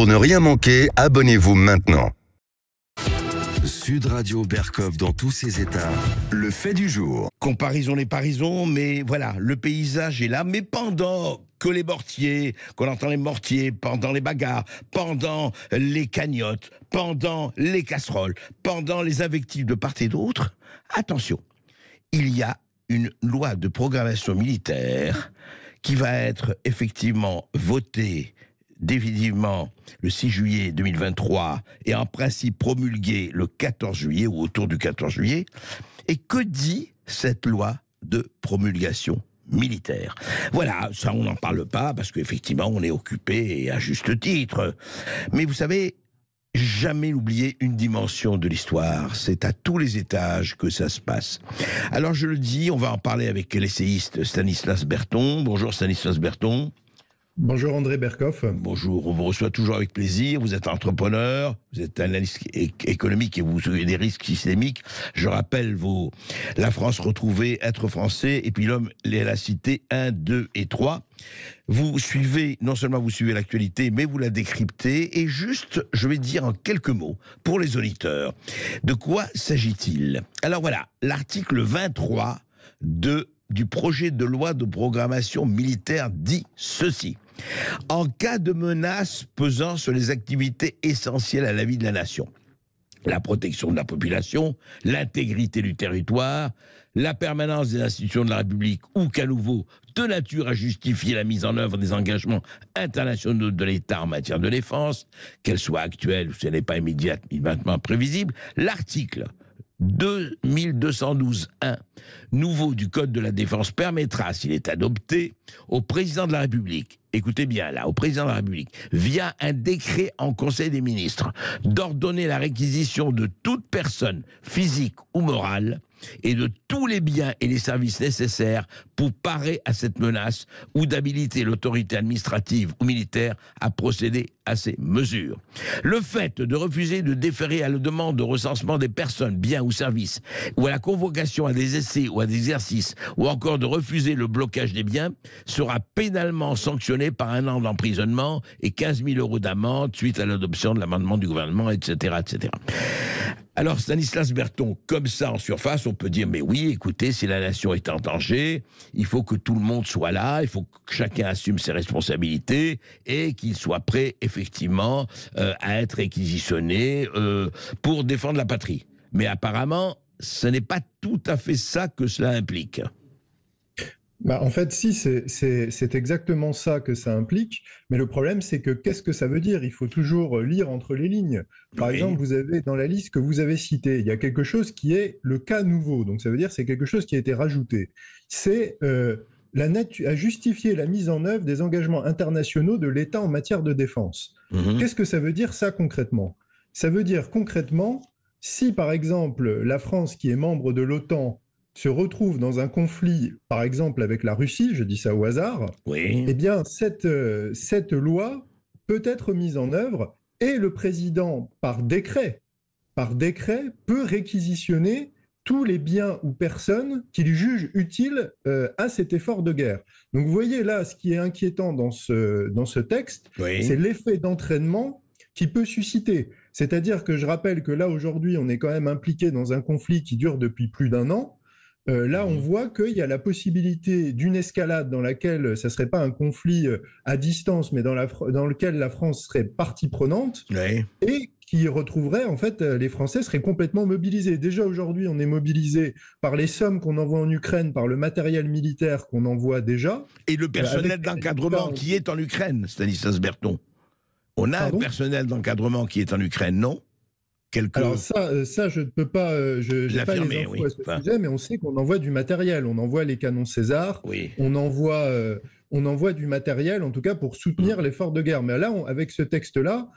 Pour ne rien manquer, abonnez-vous maintenant. Sud Radio Berkov dans tous ses états, le fait du jour. Comparaison n'est pas raison, mais voilà, le paysage est là. Mais pendant que les mortiers, qu'on entend les mortiers, pendant les bagarres, pendant les cagnottes, pendant les casseroles, pendant les invectives de part et d'autre, attention, il y a une loi de programmation militaire qui va être effectivement votée définitivement le 6 juillet 2023 et en principe promulguée le 14 juillet ou autour du 14 juillet. Et que dit cette loi de promulgation militaire? Voilà, ça on n'en parle pas parce qu'effectivement on est occupé et à juste titre. Mais vous savez, jamais oublier une dimension de l'histoire. C'est à tous les étages que ça se passe. Alors je le dis, on va en parler avec l'essayiste Stanislas Berton. Bonjour Stanislas Berton. Bonjour André Berkov. Bonjour, on vous reçoit toujours avec plaisir. Vous êtes entrepreneur, vous êtes analyste économique et vous avez des risques systémiques. Je rappelle La France retrouvée, Être français, et puis L'homme et la cité 1, 2 et 3. Vous suivez, non seulement vous suivez l'actualité, mais vous la décryptez. Et juste, je vais dire en quelques mots, pour les auditeurs, de quoi s'agit-il? Alors voilà, l'article 23 du projet de loi de programmation militaire dit ceci. En cas de menace pesant sur les activités essentielles à la vie de la nation, la protection de la population, l'intégrité du territoire, la permanence des institutions de la République ou qu'à nouveau de nature à justifier la mise en œuvre des engagements internationaux de l'État en matière de défense, qu'elle soit actuelle ou si elle n'est pas immédiatement prévisible, l'article 2212.1 nouveau du Code de la Défense permettra, s'il est adopté, au président de la République, écoutez bien là, au président de la République, via un décret en Conseil des ministres, d'ordonner la réquisition de toute personne physique ou morale et de tous les biens et les services nécessaires pour parer à cette menace ou d'habiliter l'autorité administrative ou militaire à procéder à ces mesures. Le fait de refuser de déférer à la demande de recensement des personnes, biens ou services, ou à la convocation à des essais ou à des exercices, ou encore de refuser le blocage des biens, sera pénalement sanctionné par 1 an d'emprisonnement et 15 000 € d'amende suite à l'adoption de l'amendement du gouvernement, etc., etc. Alors, Stanislas Berton, comme ça, en surface, on peut dire, mais oui, écoutez, si la nation est en danger, il faut que tout le monde soit là, il faut que chacun assume ses responsabilités et qu'il soit prêt, effectivement, à être réquisitionné pour défendre la patrie. Mais apparemment, ce n'est pas tout à fait ça que cela implique. En fait, si, c'est exactement ça que ça implique, mais le problème, c'est que qu'est-ce que ça veut dire? Il faut toujours lire entre les lignes. Par exemple, vous avez dans la liste que vous avez citée, il y a quelque chose qui est le cas nouveau, donc ça veut dire que c'est quelque chose qui a été rajouté. C'est à justifier la mise en œuvre des engagements internationaux de l'État en matière de défense. Qu'est-ce que ça veut dire ça concrètement? Ça veut dire concrètement, si par exemple la France, qui est membre de l'OTAN, se retrouve dans un conflit, par exemple avec la Russie, je dis ça au hasard, eh bien cette loi peut être mise en œuvre et le président, par décret, peut réquisitionner tous les biens ou personnes qu'il juge utiles à cet effort de guerre. Donc vous voyez là, ce qui est inquiétant dans ce texte, c'est l'effet d'entraînement qui peut susciter. C'est-à-dire que je rappelle que là, aujourd'hui, on est quand même impliqué dans un conflit qui dure depuis plus d'1 an. Là, on voit qu'il y a la possibilité d'une escalade dans laquelle ça ne serait pas un conflit à distance, mais dans lequel la France serait partie prenante et qui retrouverait, en fait, les Français seraient complètement mobilisés. Déjà aujourd'hui, on est mobilisé par les sommes qu'on envoie en Ukraine, par le matériel militaire qu'on envoie déjà. Et le personnel d'encadrement qui est en Ukraine, Stanislas Berton. On a un personnel d'encadrement qui est en Ukraine, non? Alors ça, je ne peux pas, je n'ai pas les infos à ce sujet, mais on sait qu'on envoie du matériel. On envoie les canons César, on envoie du matériel, en tout cas pour soutenir l'effort de guerre. Mais là, avec ce texte-là,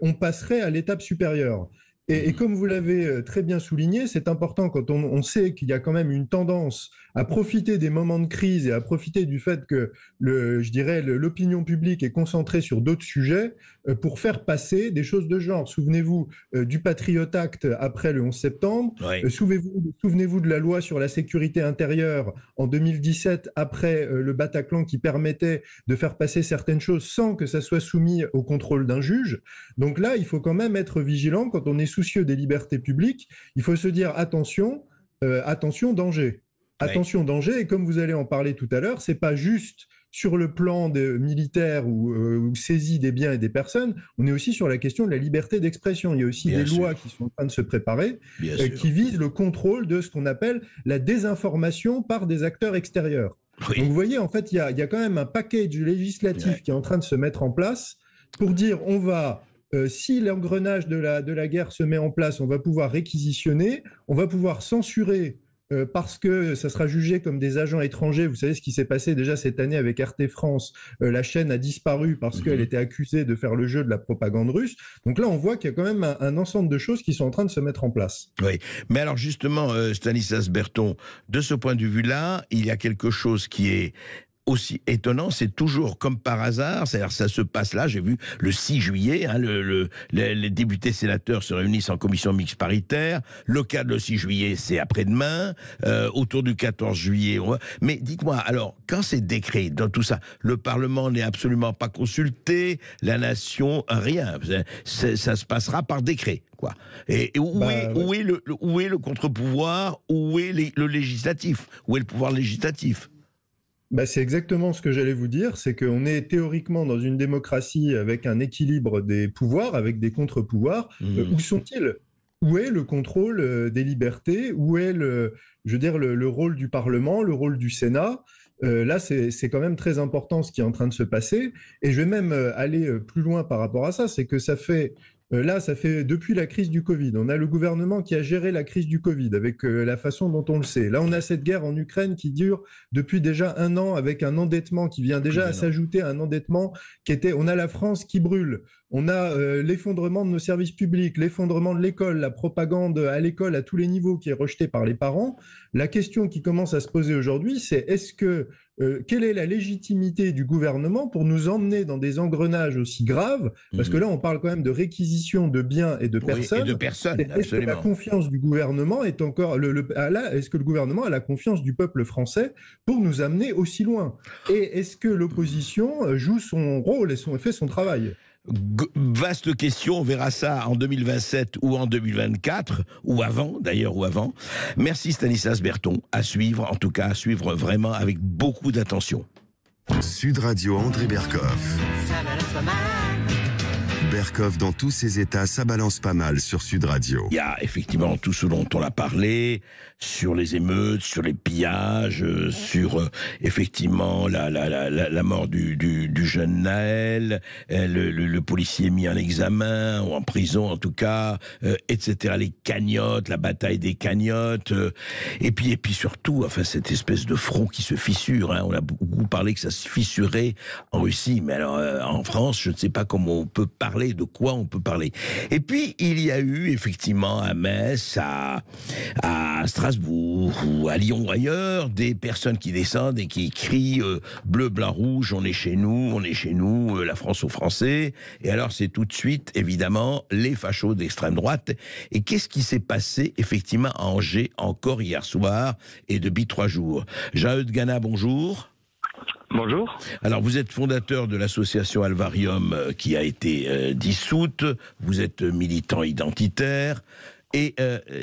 on passerait à l'étape supérieure. Et comme vous l'avez très bien souligné, c'est important quand on sait qu'il y a quand même une tendance à profiter des moments de crise et à profiter du fait que, je dirais, l'opinion publique est concentrée sur d'autres sujets pour faire passer des choses de genre. Souvenez-vous du Patriot Act après le 11 septembre. Oui. Souvenez-vous de la loi sur la sécurité intérieure en 2017 après le Bataclan qui permettait de faire passer certaines choses sans que ça soit soumis au contrôle d'un juge. Donc là, il faut quand même être vigilant quand on est soucieux des libertés publiques. Il faut se dire attention, attention, danger. Attention, danger. Et comme vous allez en parler tout à l'heure, c'est pas juste sur le plan militaire ou saisie des biens et des personnes, on est aussi sur la question de la liberté d'expression. Il y a aussi des lois qui sont en train de se préparer qui visent le contrôle de ce qu'on appelle la désinformation par des acteurs extérieurs. Oui. Donc vous voyez, en fait, il y a quand même un package législatif qui est en train de se mettre en place pour dire on va... si l'engrenage de la guerre se met en place, on va pouvoir réquisitionner, on va pouvoir censurer parce que ça sera jugé comme des agents étrangers. Vous savez ce qui s'est passé déjà cette année avec RT France. La chaîne a disparu parce qu'elle était accusée de faire le jeu de la propagande russe. Donc là, on voit qu'il y a quand même un ensemble de choses qui sont en train de se mettre en place. Oui, mais alors justement, Stanislas Berton, de ce point de vue-là, il y a quelque chose qui est aussi étonnant, c'est toujours comme par hasard, c'est-à-dire ça se passe là, j'ai vu le 6 juillet, hein, les députés sénateurs se réunissent en commission mixte paritaire, le cas de le 6 juillet c'est après-demain, autour du 14 juillet, mais dites-moi, alors, quand c'est décret dans tout ça, le Parlement n'est absolument pas consulté, la nation, rien, ça se passera par décret, quoi. Et où est le contre-pouvoir, où est le législatif, où est le pouvoir législatif ? C'est exactement ce que j'allais vous dire, c'est qu'on est théoriquement dans une démocratie avec un équilibre des pouvoirs, avec des contre-pouvoirs. Où sont-ils ? Où est le contrôle des libertés ? Où est le rôle du Parlement, le rôle du Sénat ? Là, c'est quand même très important ce qui est en train de se passer. Et je vais même aller plus loin par rapport à ça, c'est que ça fait depuis la crise du Covid. On a le gouvernement qui a géré la crise du Covid avec la façon dont on le sait. Là, on a cette guerre en Ukraine qui dure depuis déjà 1 an avec un endettement qui vient déjà à s'ajouter à un endettement on a la France qui brûle. On a l'effondrement de nos services publics, l'effondrement de l'école, la propagande à l'école à tous les niveaux qui est rejetée par les parents. La question qui commence à se poser aujourd'hui, c'est quelle est la légitimité du gouvernement pour nous emmener dans des engrenages aussi graves ? Parce que là, on parle quand même de réquisition de biens et de personnes. Oui, et de personnes, absolument. Est-ce que la confiance du gouvernement est encore... Est-ce que le gouvernement a la confiance du peuple français pour nous amener aussi loin ? Et est-ce que l'opposition joue son rôle et fait son travail ? Vaste question, on verra ça en 2027 ou en 2024, ou avant, d'ailleurs, ou avant. Merci Stanislas Berton, à suivre, en tout cas, à suivre vraiment avec beaucoup d'attention. Sud Radio André Berkoff. Ça balance pas mal. Berkoff dans tous ses états, ça balance pas mal sur Sud Radio. Il y a effectivement tout ce dont on a parlé, sur les émeutes, sur les pillages, sur effectivement la mort du jeune Naël, le policier mis en examen, ou en prison en tout cas, etc. Les cagnottes, la bataille des cagnottes, et puis surtout, enfin cette espèce de front qui se fissure, hein. On a beaucoup parlé que ça se fissurait en Russie, mais alors en France, je ne sais pas comment on peut parler, de quoi on peut parler. Et puis, il y a eu effectivement à Metz, à Strasbourg, ou à Lyon ou ailleurs, des personnes qui descendent et qui crient bleu, blanc, rouge, on est chez nous, la France aux Français. Et alors, c'est tout de suite, évidemment, les fachos d'extrême droite. Et qu'est-ce qui s'est passé, effectivement, à Angers, encore hier soir, et depuis 3 jours ? Jean-Eudes Gana, bonjour. Bonjour. Alors, vous êtes fondateur de l'association Alvarium qui a été dissoute. Vous êtes militant identitaire. Et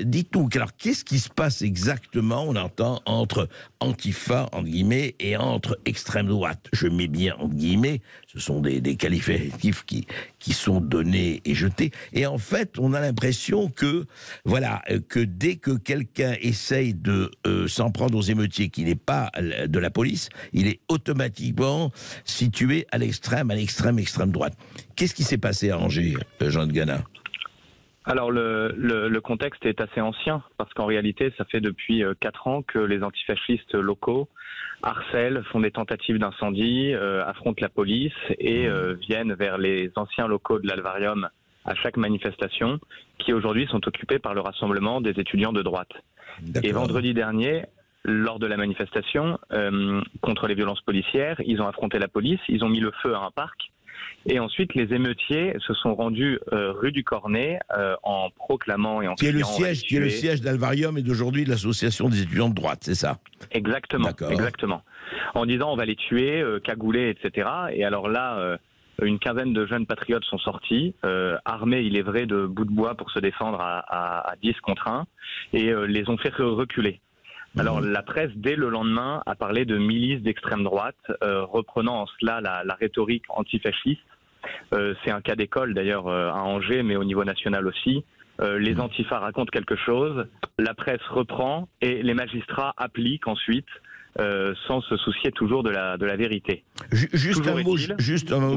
dites-nous, alors qu'est-ce qui se passe exactement, on entend, entre Antifa, entre guillemets, et entre extrême droite? Je mets bien entre guillemets, ce sont des qualificatifs qui sont donnés et jetés. Et en fait, on a l'impression que, voilà, que dès que quelqu'un essaye de s'en prendre aux émeutiers qui n'est pas de la police, il est automatiquement situé à l'extrême droite. Qu'est-ce qui s'est passé à Angers, Jean de Gana ? Alors le contexte est assez ancien parce qu'en réalité ça fait depuis 4 ans que les antifascistes locaux harcèlent, font des tentatives d'incendie, affrontent la police et viennent vers les anciens locaux de l'Alvarium à chaque manifestation, qui aujourd'hui sont occupés par le rassemblement des étudiants de droite. Et vendredi dernier, lors de la manifestation contre les violences policières, ils ont affronté la police, ils ont mis le feu à un parc. Et ensuite, les émeutiers se sont rendus rue du Cornet en proclamant et en criant... Qui est le siège d'Alvarium et d'aujourd'hui de l'association des étudiants de droite, c'est ça? Exactement, exactement. En disant on va les tuer, cagoulés, etc. Et alors là, une quinzaine de jeunes patriotes sont sortis, armés, il est vrai, de bouts de bois pour se défendre à 10 contre 1, et les ont fait reculer. Alors la presse, dès le lendemain, a parlé de milices d'extrême droite, reprenant en cela la rhétorique antifasciste. C'est un cas d'école d'ailleurs à Angers, mais au niveau national aussi. Les antifas racontent quelque chose, la presse reprend et les magistrats appliquent ensuite sans se soucier toujours de la vérité. Juste un mot,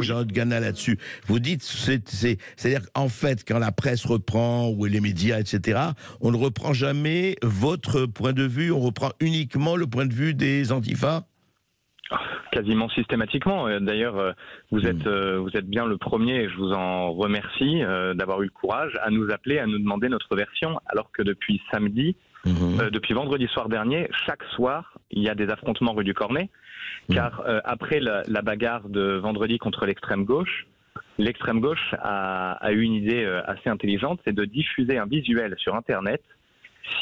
Jean-Claude Gana, là-dessus. Vous dites, c'est-à-dire qu'en fait, quand la presse reprend, ou les médias, etc., on ne reprend jamais votre point de vue, on reprend uniquement le point de vue des antifas? Quasiment systématiquement. D'ailleurs, vous êtes bien le premier, et je vous en remercie d'avoir eu le courage à nous appeler, à nous demander notre version, alors que depuis samedi, depuis vendredi soir dernier, chaque soir, il y a des affrontements rue du Cornet, car après la bagarre de vendredi contre l'extrême gauche a eu une idée assez intelligente, c'est de diffuser un visuel sur Internet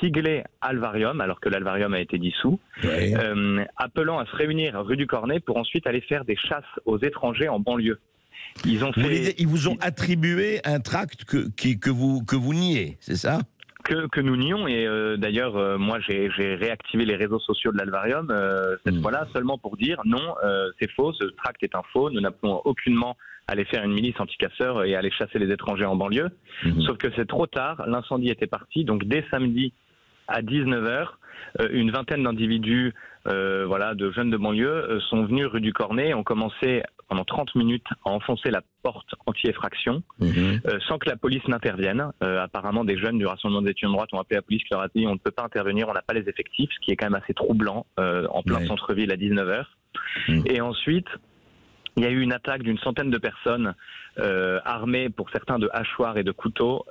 siglé Alvarium, alors que l'Alvarium a été dissous, appelant à se réunir rue du Cornet pour ensuite aller faire des chasses aux étrangers en banlieue. Ils vous ont attribué un tract que vous niez, c'est ça? Que nous nions, et d'ailleurs moi j'ai réactivé les réseaux sociaux de l'Alvarium cette fois-là seulement pour dire non, c'est faux, ce tract est un faux, nous n'appelons aucunement à aller faire une milice anti-casseurs et à aller chasser les étrangers en banlieue, sauf que c'est trop tard, l'incendie était parti, donc dès samedi à 19h, une vingtaine d'individus, de jeunes de banlieue, sont venus rue du Cornet et ont commencé pendant 30 minutes à enfoncer la porte anti-effraction, sans que la police n'intervienne. Apparemment, des jeunes du Rassemblement des étudiants de droite ont appelé la police qui leur a dit on ne peut pas intervenir, on n'a pas les effectifs, ce qui est quand même assez troublant en plein centre-ville à 19h. Et ensuite, il y a eu une attaque d'une centaine de personnes armées pour certains de hachoirs et de couteaux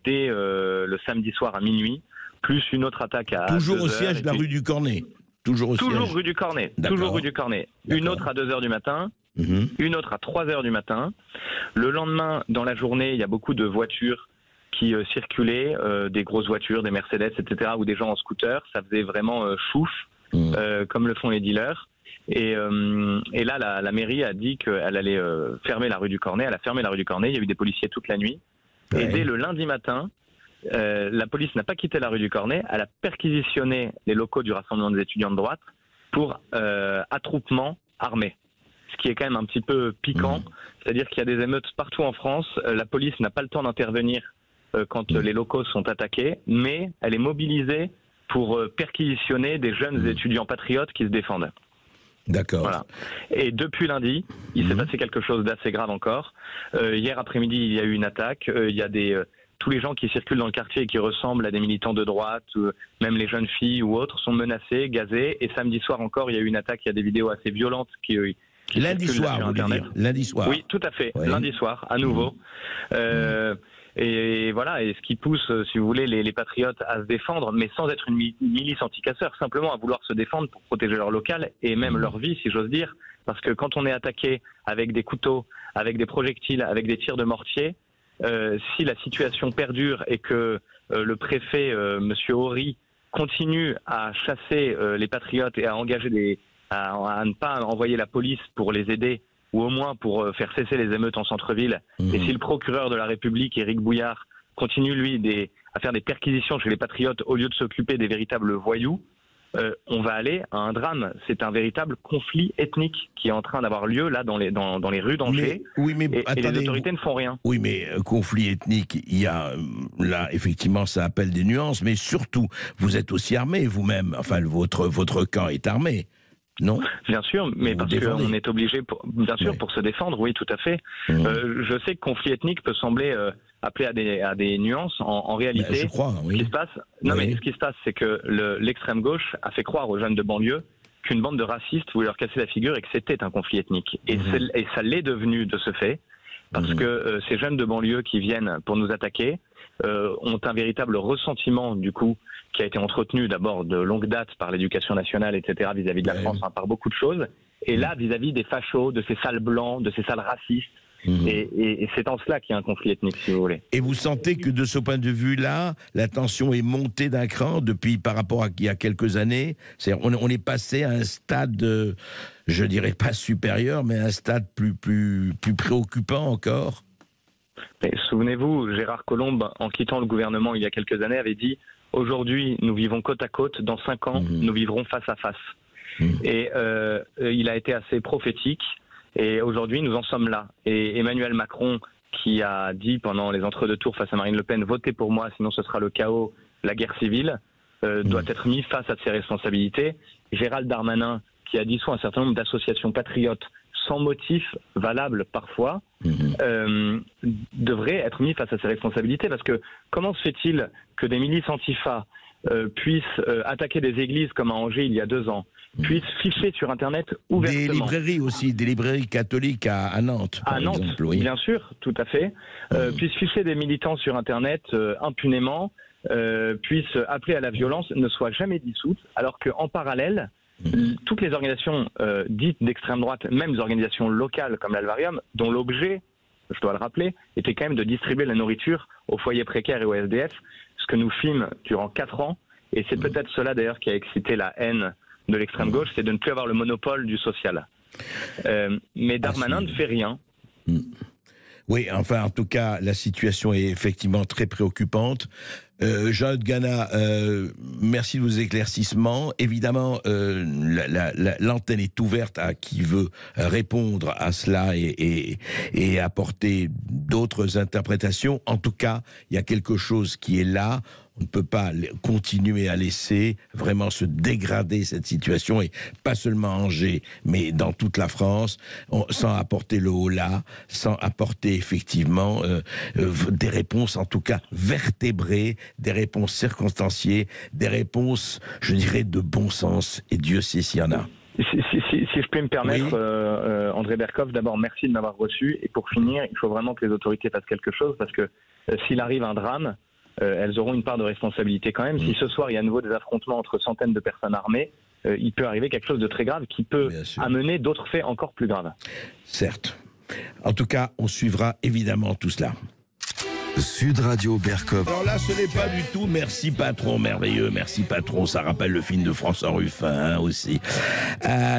dès le samedi soir à minuit, plus une autre attaque à 2h. Toujours au siège de la rue du Cornet. Toujours rue du Cornet. Toujours rue du Cornet. Une autre à 2h du matin. Une autre à 3h du matin. Le lendemain, dans la journée, il y a beaucoup de voitures qui circulaient, des grosses voitures, des Mercedes, etc., ou des gens en scooter. Ça faisait vraiment chouf, comme le font les dealers. Et là, la mairie a dit qu'elle allait fermer la rue du Cornet. Elle a fermé la rue du Cornet. Il y a eu des policiers toute la nuit. Et dès le lundi matin, la police n'a pas quitté la rue du Cornet. Elle a perquisitionné les locaux du Rassemblement des étudiants de droite pour attroupement armé. Ce qui est quand même un petit peu piquant. C'est-à-dire qu'il y a des émeutes partout en France. La police n'a pas le temps d'intervenir quand les locaux sont attaqués, mais elle est mobilisée pour perquisitionner des jeunes étudiants patriotes qui se défendent. D'accord. Voilà. Et depuis lundi, il s'est passé quelque chose d'assez grave encore. Hier après-midi, il y a eu une attaque. Il y a tous les gens qui circulent dans le quartier et qui ressemblent à des militants de droite, même les jeunes filles ou autres, sont menacés, gazés. Et samedi soir encore, il y a eu une attaque. Il y a des vidéos assez violentes qui lundi soir, vous voulez dire. Lundi soir. Oui, tout à fait. Lundi soir, à nouveau. Et voilà, et ce qui pousse, si vous voulez, les patriotes à se défendre, mais sans être une milice anti-casseurs, simplement à vouloir se défendre pour protéger leur local et même leur vie, si j'ose dire. Parce que quand on est attaqué avec des couteaux, avec des projectiles, avec des tirs de mortier, si la situation perdure et que le préfet, Monsieur Horry, continue à chasser les patriotes et à engager à ne pas envoyer la police pour les aider, ou au moins pour faire cesser les émeutes en centre-ville. Et si le procureur de la République, Éric Bouillard, continue, lui, à faire des perquisitions chez les patriotes au lieu de s'occuper des véritables voyous, on va aller à un drame. C'est un véritable conflit ethnique qui est en train d'avoir lieu là dans les rues d'Angers. Et les autorités ne font rien. Oui, mais conflit ethnique, il y a là effectivement ça appelle des nuances, mais surtout vous êtes aussi armé vous-même. Enfin, votre camp est armé. Non. Bien sûr, mais parce qu'on est obligé, pour se défendre, oui, tout à fait. Je sais que conflit ethnique peut sembler appeler à des nuances. En réalité, je crois, ce qui se passe, mais ce qui se passe, c'est que l'extrême gauche a fait croire aux jeunes de banlieue qu'une bande de racistes voulait leur casser la figure et que c'était un conflit ethnique. Et ça l'est devenu de ce fait, parce que ces jeunes de banlieue qui viennent pour nous attaquer ont un véritable ressentiment, du coup, qui a été entretenu d'abord de longue date par l'éducation nationale, etc., vis-à-vis de la France, par beaucoup de choses, et là, vis-à-vis des fachos, de ces sales blancs, de ces sales racistes. Et c'est en cela qu'il y a un conflit ethnique, si vous voulez. Et vous sentez que de ce point de vue-là, la tension est montée d'un cran depuis par rapport à il y a quelques années. On est passé à un stade, je dirais pas supérieur, mais un stade plus préoccupant encore. Souvenez-vous, Gérard Collomb, en quittant le gouvernement il y a quelques années, avait dit « Aujourd'hui, nous vivons côte à côte, dans 5 ans, nous vivrons face à face ». Et il a été assez prophétique. Et aujourd'hui, nous en sommes là. Et Emmanuel Macron, qui a dit pendant les entre-deux tours face à Marine Le Pen, votez pour moi, sinon ce sera le chaos, la guerre civile, doit être mis face à ses responsabilités. Gérald Darmanin, qui a dissous un certain nombre d'associations patriotes sans motif valable parfois, devrait être mis face à ses responsabilités. Parce que comment se fait-il que des milices antifa puissent attaquer des églises comme à Angers il y a 2 ans, puissent ficher sur Internet ouvertement. Des librairies aussi, des librairies catholiques à Nantes, par exemple. Nantes, oui. Bien sûr, tout à fait. Puissent ficher des militants sur Internet impunément, puissent appeler à la violence, ne soient jamais dissoutes, alors qu'en parallèle, toutes les organisations dites d'extrême droite, même les organisations locales comme l'Alvarium, dont l'objet, je dois le rappeler, était quand même de distribuer la nourriture aux foyers précaires et aux SDF, ce que nous fîmes durant 4 ans, et c'est peut-être cela d'ailleurs qui a excité la haine de l'extrême gauche, c'est de ne plus avoir le monopole du social. Mais Darmanin ne fait rien. Oui, enfin, en tout cas, la situation est effectivement très préoccupante. Jean Gana, merci de vos éclaircissements. Évidemment, l'antenne est ouverte à qui veut répondre à cela et apporter d'autres interprétations. En tout cas, il y a quelque chose qui est là. On ne peut pas continuer à laisser vraiment se dégrader cette situation, et pas seulement à Angers, mais dans toute la France, sans apporter le holà, sans apporter effectivement des réponses, en tout cas vertébrées, des réponses circonstanciées, des réponses, je dirais, de bon sens, et Dieu sait s'il y en a. Si je peux me permettre, oui. André Berkoff, d'abord merci de m'avoir reçu, et pour finir, il faut vraiment que les autorités fassent quelque chose, parce que s'il arrive un drame, elles auront une part de responsabilité quand même. Si ce soir il y a à nouveau des affrontements entre centaines de personnes armées, il peut arriver quelque chose de très grave qui peut amener d'autres faits encore plus graves. Certes. En tout cas, on suivra évidemment tout cela. Sud Radio Berkoff. Alors là, ce n'est pas du tout merci patron merveilleux, merci patron, ça rappelle le film de François Ruffin aussi.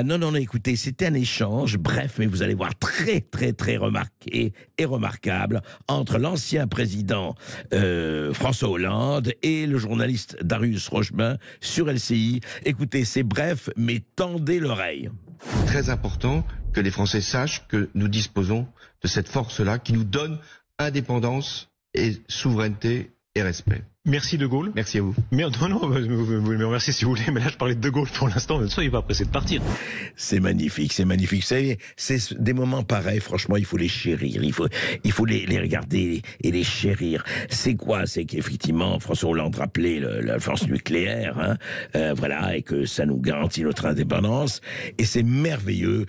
Non, écoutez, c'était un échange, bref, mais vous allez voir très remarqué et remarquable entre l'ancien président François Hollande et le journaliste Darius Rochemin sur LCI. Écoutez, c'est bref, mais tendez l'oreille. Très important que les Français sachent que nous disposons de cette force-là qui nous donne indépendance et souveraineté et respect. Merci De Gaulle. Merci à vous. Mais non, vous me remerciez si vous voulez, mais là je parlais de De Gaulle pour l'instant, ne soyez pas pressé de partir. C'est magnifique, c'est magnifique. Vous savez, c'est des moments pareils, franchement, il faut les chérir, il faut les regarder et les chérir. C'est quoi? C'est qu'effectivement, François Hollande rappelait la force nucléaire, hein, voilà, et que ça nous garantit notre indépendance, et c'est merveilleux.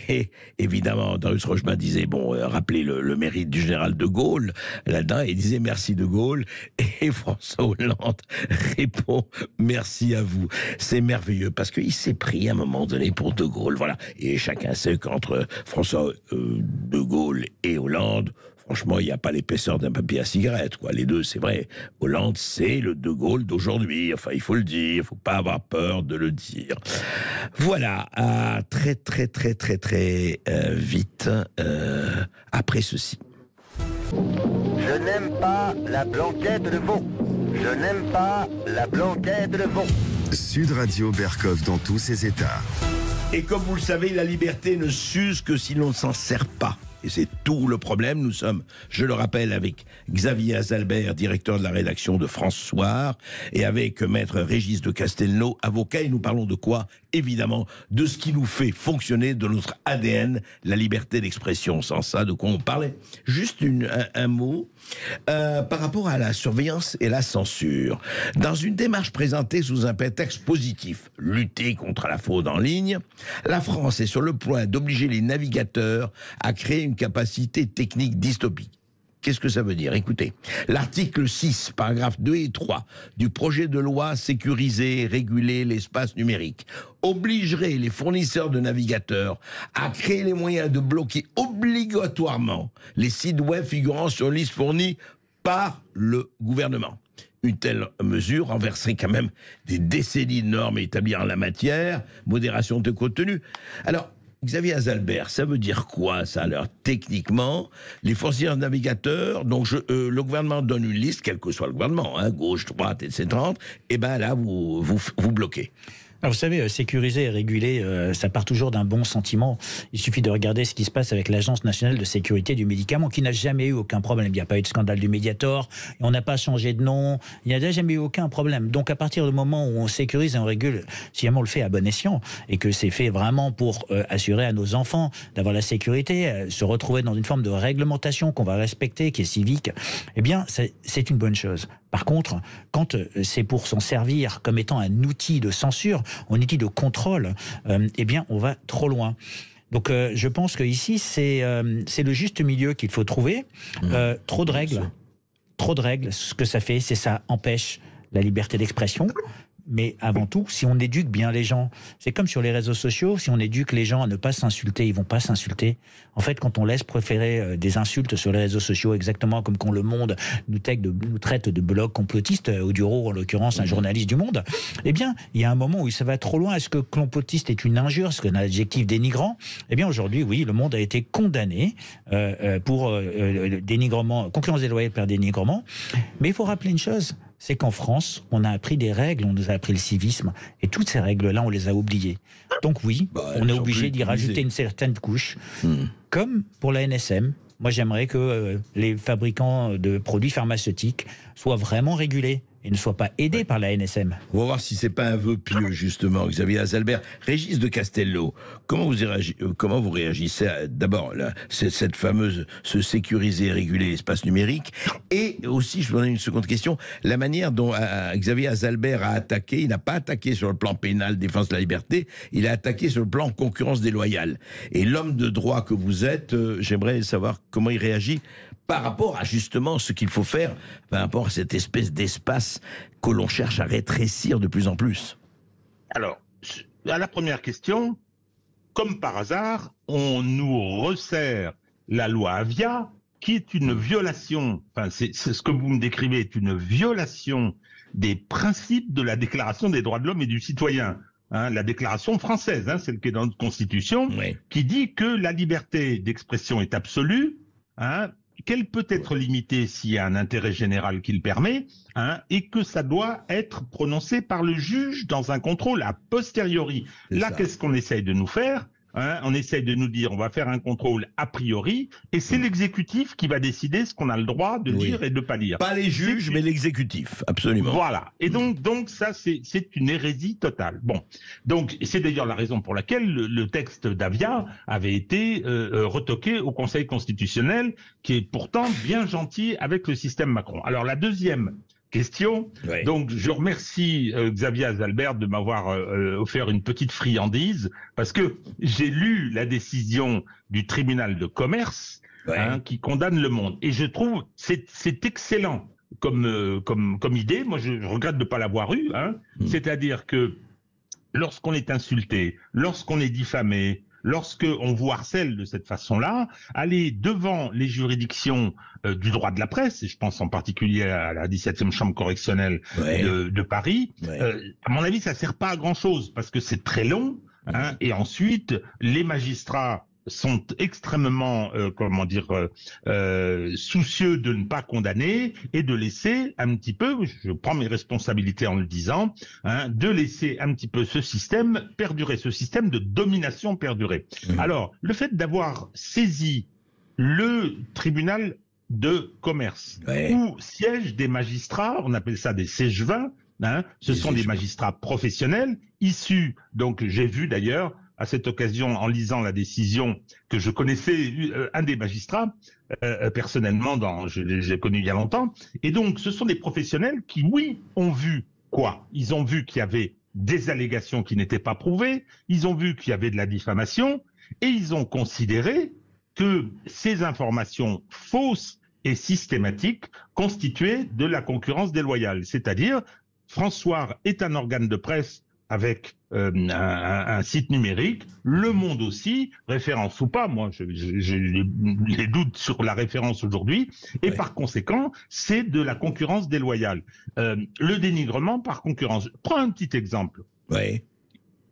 Et évidemment, Darius Rochemin disait, rappelez le mérite du général De Gaulle, là-dedans, il disait merci De Gaulle, et François Hollande répond merci à vous. C'est merveilleux parce qu'il s'est pris à un moment donné pour De Gaulle, voilà. Et chacun sait qu'entre François De Gaulle et Hollande, franchement, il n'y a pas l'épaisseur d'un papier à cigarette, quoi. Les deux, c'est vrai. Hollande, c'est le De Gaulle d'aujourd'hui. Enfin, il faut le dire, il ne faut pas avoir peur de le dire. Voilà, très vite après ceci. Je n'aime pas la blanquette de veau. Je n'aime pas la blanquette de veau. Sud Radio Berkoff dans tous ses états. Et comme vous le savez, la liberté ne s'use que si l'on ne s'en sert pas. Et c'est tout le problème. Nous sommes, je le rappelle, avec Xavier Azalbert, directeur de la rédaction de France Soir, et avec Maître Régis de Castelnau, avocat. Et nous parlons de quoi? Évidemment, de ce qui nous fait fonctionner, de notre ADN, la liberté d'expression. Sans ça, de quoi on parlait? Juste un mot. Par rapport à la surveillance et la censure, dans une démarche présentée sous un prétexte positif, lutter contre la fraude en ligne, la France est sur le point d'obliger les navigateurs à créer une capacité technique dystopique. Qu'est-ce que ça veut dire? Écoutez, l'article 6, paragraphes 2 et 3 du projet de loi sécuriser et réguler l'espace numérique obligerait les fournisseurs de navigateurs à créer les moyens de bloquer obligatoirement les sites web figurant sur une liste fournie par le gouvernement. Une telle mesure renverserait quand même des décennies de normes établies en la matière, modération de contenu. Alors, Xavier Azalbert, ça veut dire quoi, ça, alors, techniquement? Les fournisseurs navigateurs, donc le gouvernement donne une liste, quel que soit le gouvernement, hein, gauche, droite, etc., et bien là, vous bloquez. Alors vous savez, sécuriser et réguler, ça part toujours d'un bon sentiment. Il suffit de regarder ce qui se passe avec l'Agence nationale de sécurité du médicament, qui n'a jamais eu aucun problème. Il n'y a pas eu de scandale du Mediator, on n'a pas changé de nom, il n'y a jamais eu aucun problème. Donc à partir du moment où on sécurise et on régule, si jamais on le fait à bon escient, et que c'est fait vraiment pour assurer à nos enfants d'avoir la sécurité, se retrouver dans une forme de réglementation qu'on va respecter, qui est civique, eh bien c'est une bonne chose. Par contre, quand c'est pour s'en servir comme étant un outil de censure, un outil de contrôle, eh bien, on va trop loin. Donc, je pense qu'ici, c'est le juste milieu qu'il faut trouver. Trop de règles, ce que ça fait, c'est ça empêche la liberté d'expression. Mais avant tout, si on éduque bien les gens, c'est comme sur les réseaux sociaux, si on éduque les gens à ne pas s'insulter, ils vont pas s'insulter. En fait, quand on laisse préférer des insultes sur les réseaux sociaux, exactement comme quand Le Monde nous traite de blogs complotistes, Audioro en l'occurrence, un journaliste du Monde, eh bien, il y a un moment où ça va trop loin. Est-ce que complotiste est une injure, est-ce qu'un adjectif dénigrant? Eh bien, aujourd'hui, oui, Le Monde a été condamné pour dénigrement, concurrence déloyale par dénigrement. Mais il faut rappeler une chose, c'est qu'en France, on a appris des règles, on nous a appris le civisme, et toutes ces règles-là, on les a oubliées. Donc oui, on est obligé d'y rajouter une certaine couche, comme pour la NSM. Moi, j'aimerais que les fabricants de produits pharmaceutiques soient vraiment régulés et ne soient pas aidés par la NSM. On va voir si c'est pas un vœu pieux, justement, Xavier Azalbert. Régis de Castello, comment vous réagissez à, d'abord, cette fameuse se sécuriser et réguler l'espace numérique, et aussi, je vous donne une seconde question, la manière dont Xavier Azalbert a attaqué, il n'a pas attaqué sur le plan pénal, défense de la liberté, il a attaqué sur le plan concurrence déloyale. Et l'homme de droit que vous êtes, j'aimerais savoir comment il réagit par rapport à justement ce qu'il faut faire, par rapport à cette espèce d'espace que l'on cherche à rétrécir de plus en plus. Alors, à la première question, comme par hasard, on nous resserre la loi Avia, qui est une violation, enfin c'est ce que vous me décrivez, est une violation des principes de la Déclaration des droits de l'homme et du citoyen. Hein, la déclaration française, celle qui est dans notre Constitution, qui dit que la liberté d'expression est absolue, qu'elle peut être limitée s'il y a un intérêt général qui le permet, et que ça doit être prononcé par le juge dans un contrôle a posteriori. Là, qu'est-ce qu'on essaye de nous faire? On essaye de nous dire on va faire un contrôle a priori, et c'est l'exécutif qui va décider ce qu'on a le droit de dire et de pas dire. Pas les juges, mais l'exécutif, absolument. Voilà. Et donc ça, c'est une hérésie totale. Bon. Donc, c'est d'ailleurs la raison pour laquelle le texte d'Avia avait été retoqué au Conseil constitutionnel, qui est pourtant bien gentil avec le système Macron. Alors, la deuxième question. Donc, je remercie Xavier Azalbert de m'avoir offert une petite friandise, parce que j'ai lu la décision du tribunal de commerce qui condamne Le Monde. Et je trouve c'est excellent comme idée. Moi, je regrette de ne pas l'avoir eu. C'est-à-dire que lorsqu'on est insulté, lorsqu'on est diffamé, lorsqu'on vous harcèle de cette façon-là, aller devant les juridictions du droit de la presse, et je pense en particulier à la 17e chambre correctionnelle de Paris, à mon avis, ça ne sert pas à grand-chose, parce que c'est très long, et ensuite, les magistrats sont extrêmement, soucieux de ne pas condamner et de laisser un petit peu, je prends mes responsabilités en le disant, de laisser un petit peu ce système perdurer, ce système de domination perdurer. Alors, le fait d'avoir saisi le tribunal de commerce, où siègent des magistrats, on appelle ça des siégevins, ce sont des magistrats professionnels, issus, donc j'ai vu d'ailleurs, à cette occasion en lisant la décision que je connaissais, un des magistrats, personnellement, je les ai connus il y a longtemps. Et donc, ce sont des professionnels qui, oui, ont vu quoi? Ils ont vu qu'il y avait des allégations qui n'étaient pas prouvées, ils ont vu qu'il y avait de la diffamation, et ils ont considéré que ces informations fausses et systématiques constituaient de la concurrence déloyale. C'est-à-dire, François est un organe de presse avec un site numérique, Le Monde aussi, référence ou pas, moi j'ai les doutes sur la référence aujourd'hui, et par conséquent, c'est de la concurrence déloyale. Le dénigrement par concurrence. Prends un petit exemple. Oui.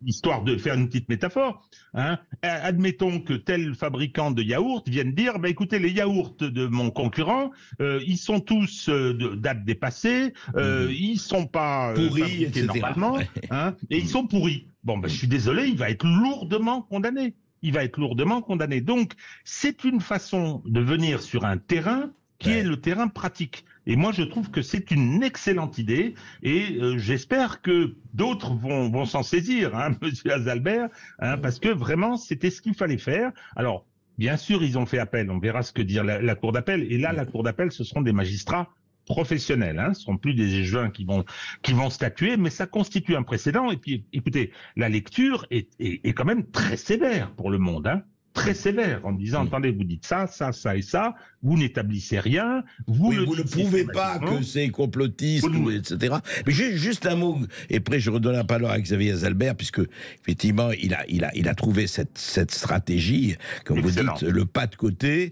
Histoire de faire une petite métaphore, hein. Admettons que tel fabricant de yaourts vienne dire, bah, écoutez, les yaourts de mon concurrent, ils sont tous de date dépassée, ils sont pas pourris, etc. normalement, hein, et ils sont pourris. Bon, bah, je suis désolé, il va être lourdement condamné. Il va être lourdement condamné. Donc, c'est une façon de venir sur un terrain qui est le terrain pratique. Et moi, je trouve que c'est une excellente idée et j'espère que d'autres vont s'en saisir, hein, Monsieur Azalbert, hein, parce que vraiment, c'était ce qu'il fallait faire. Alors, bien sûr, ils ont fait appel. On verra ce que dire la Cour d'appel. Et là, la Cour d'appel, ce seront des magistrats professionnels. Hein, ce ne seront plus des échevins qui vont statuer, mais ça constitue un précédent. Et puis, écoutez, la lecture est quand même très sévère pour Le Monde, hein. Très sévère, en disant, attendez, vous dites ça, ça, ça et ça, vous n'étaffissez rien, vous ne prouvez pas que c'est complotiste, etc. Mais juste un mot, et après je redonne la parole à Xavier Azalbert, puisque effectivement, il a trouvé cette stratégie, comme vous dites, le pas de côté.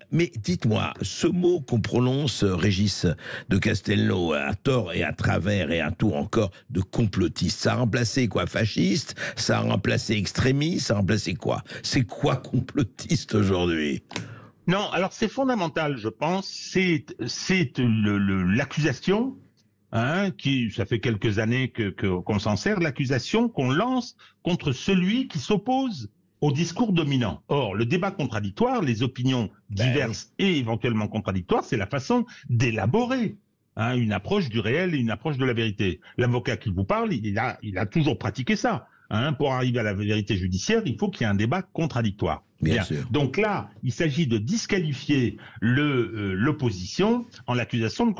Mais dites-moi, ce mot qu'on prononce, Régis de Castelnau, à tort et à travers et à tout encore, de complotiste, ça a remplacé quoi? Fasciste? Ça a remplacé extrémiste? Ça a remplacé quoi? C'est quoi complotiste aujourd'hui? Non, alors c'est fondamental, je pense, c'est l'accusation, hein, ça fait quelques années qu'on s'en sert, l'accusation qu'on lance contre celui qui s'oppose au discours dominant. Or, le débat contradictoire, les opinions diverses et éventuellement contradictoires, c'est la façon d'élaborer, hein, une approche du réel et une approche de la vérité. L'avocat qui vous parle, il a toujours pratiqué ça. Hein, pour arriver à la vérité judiciaire, il faut qu'il y ait un débat contradictoire. Bien sûr. Donc là, il s'agit de disqualifier l'opposition en l'accusant de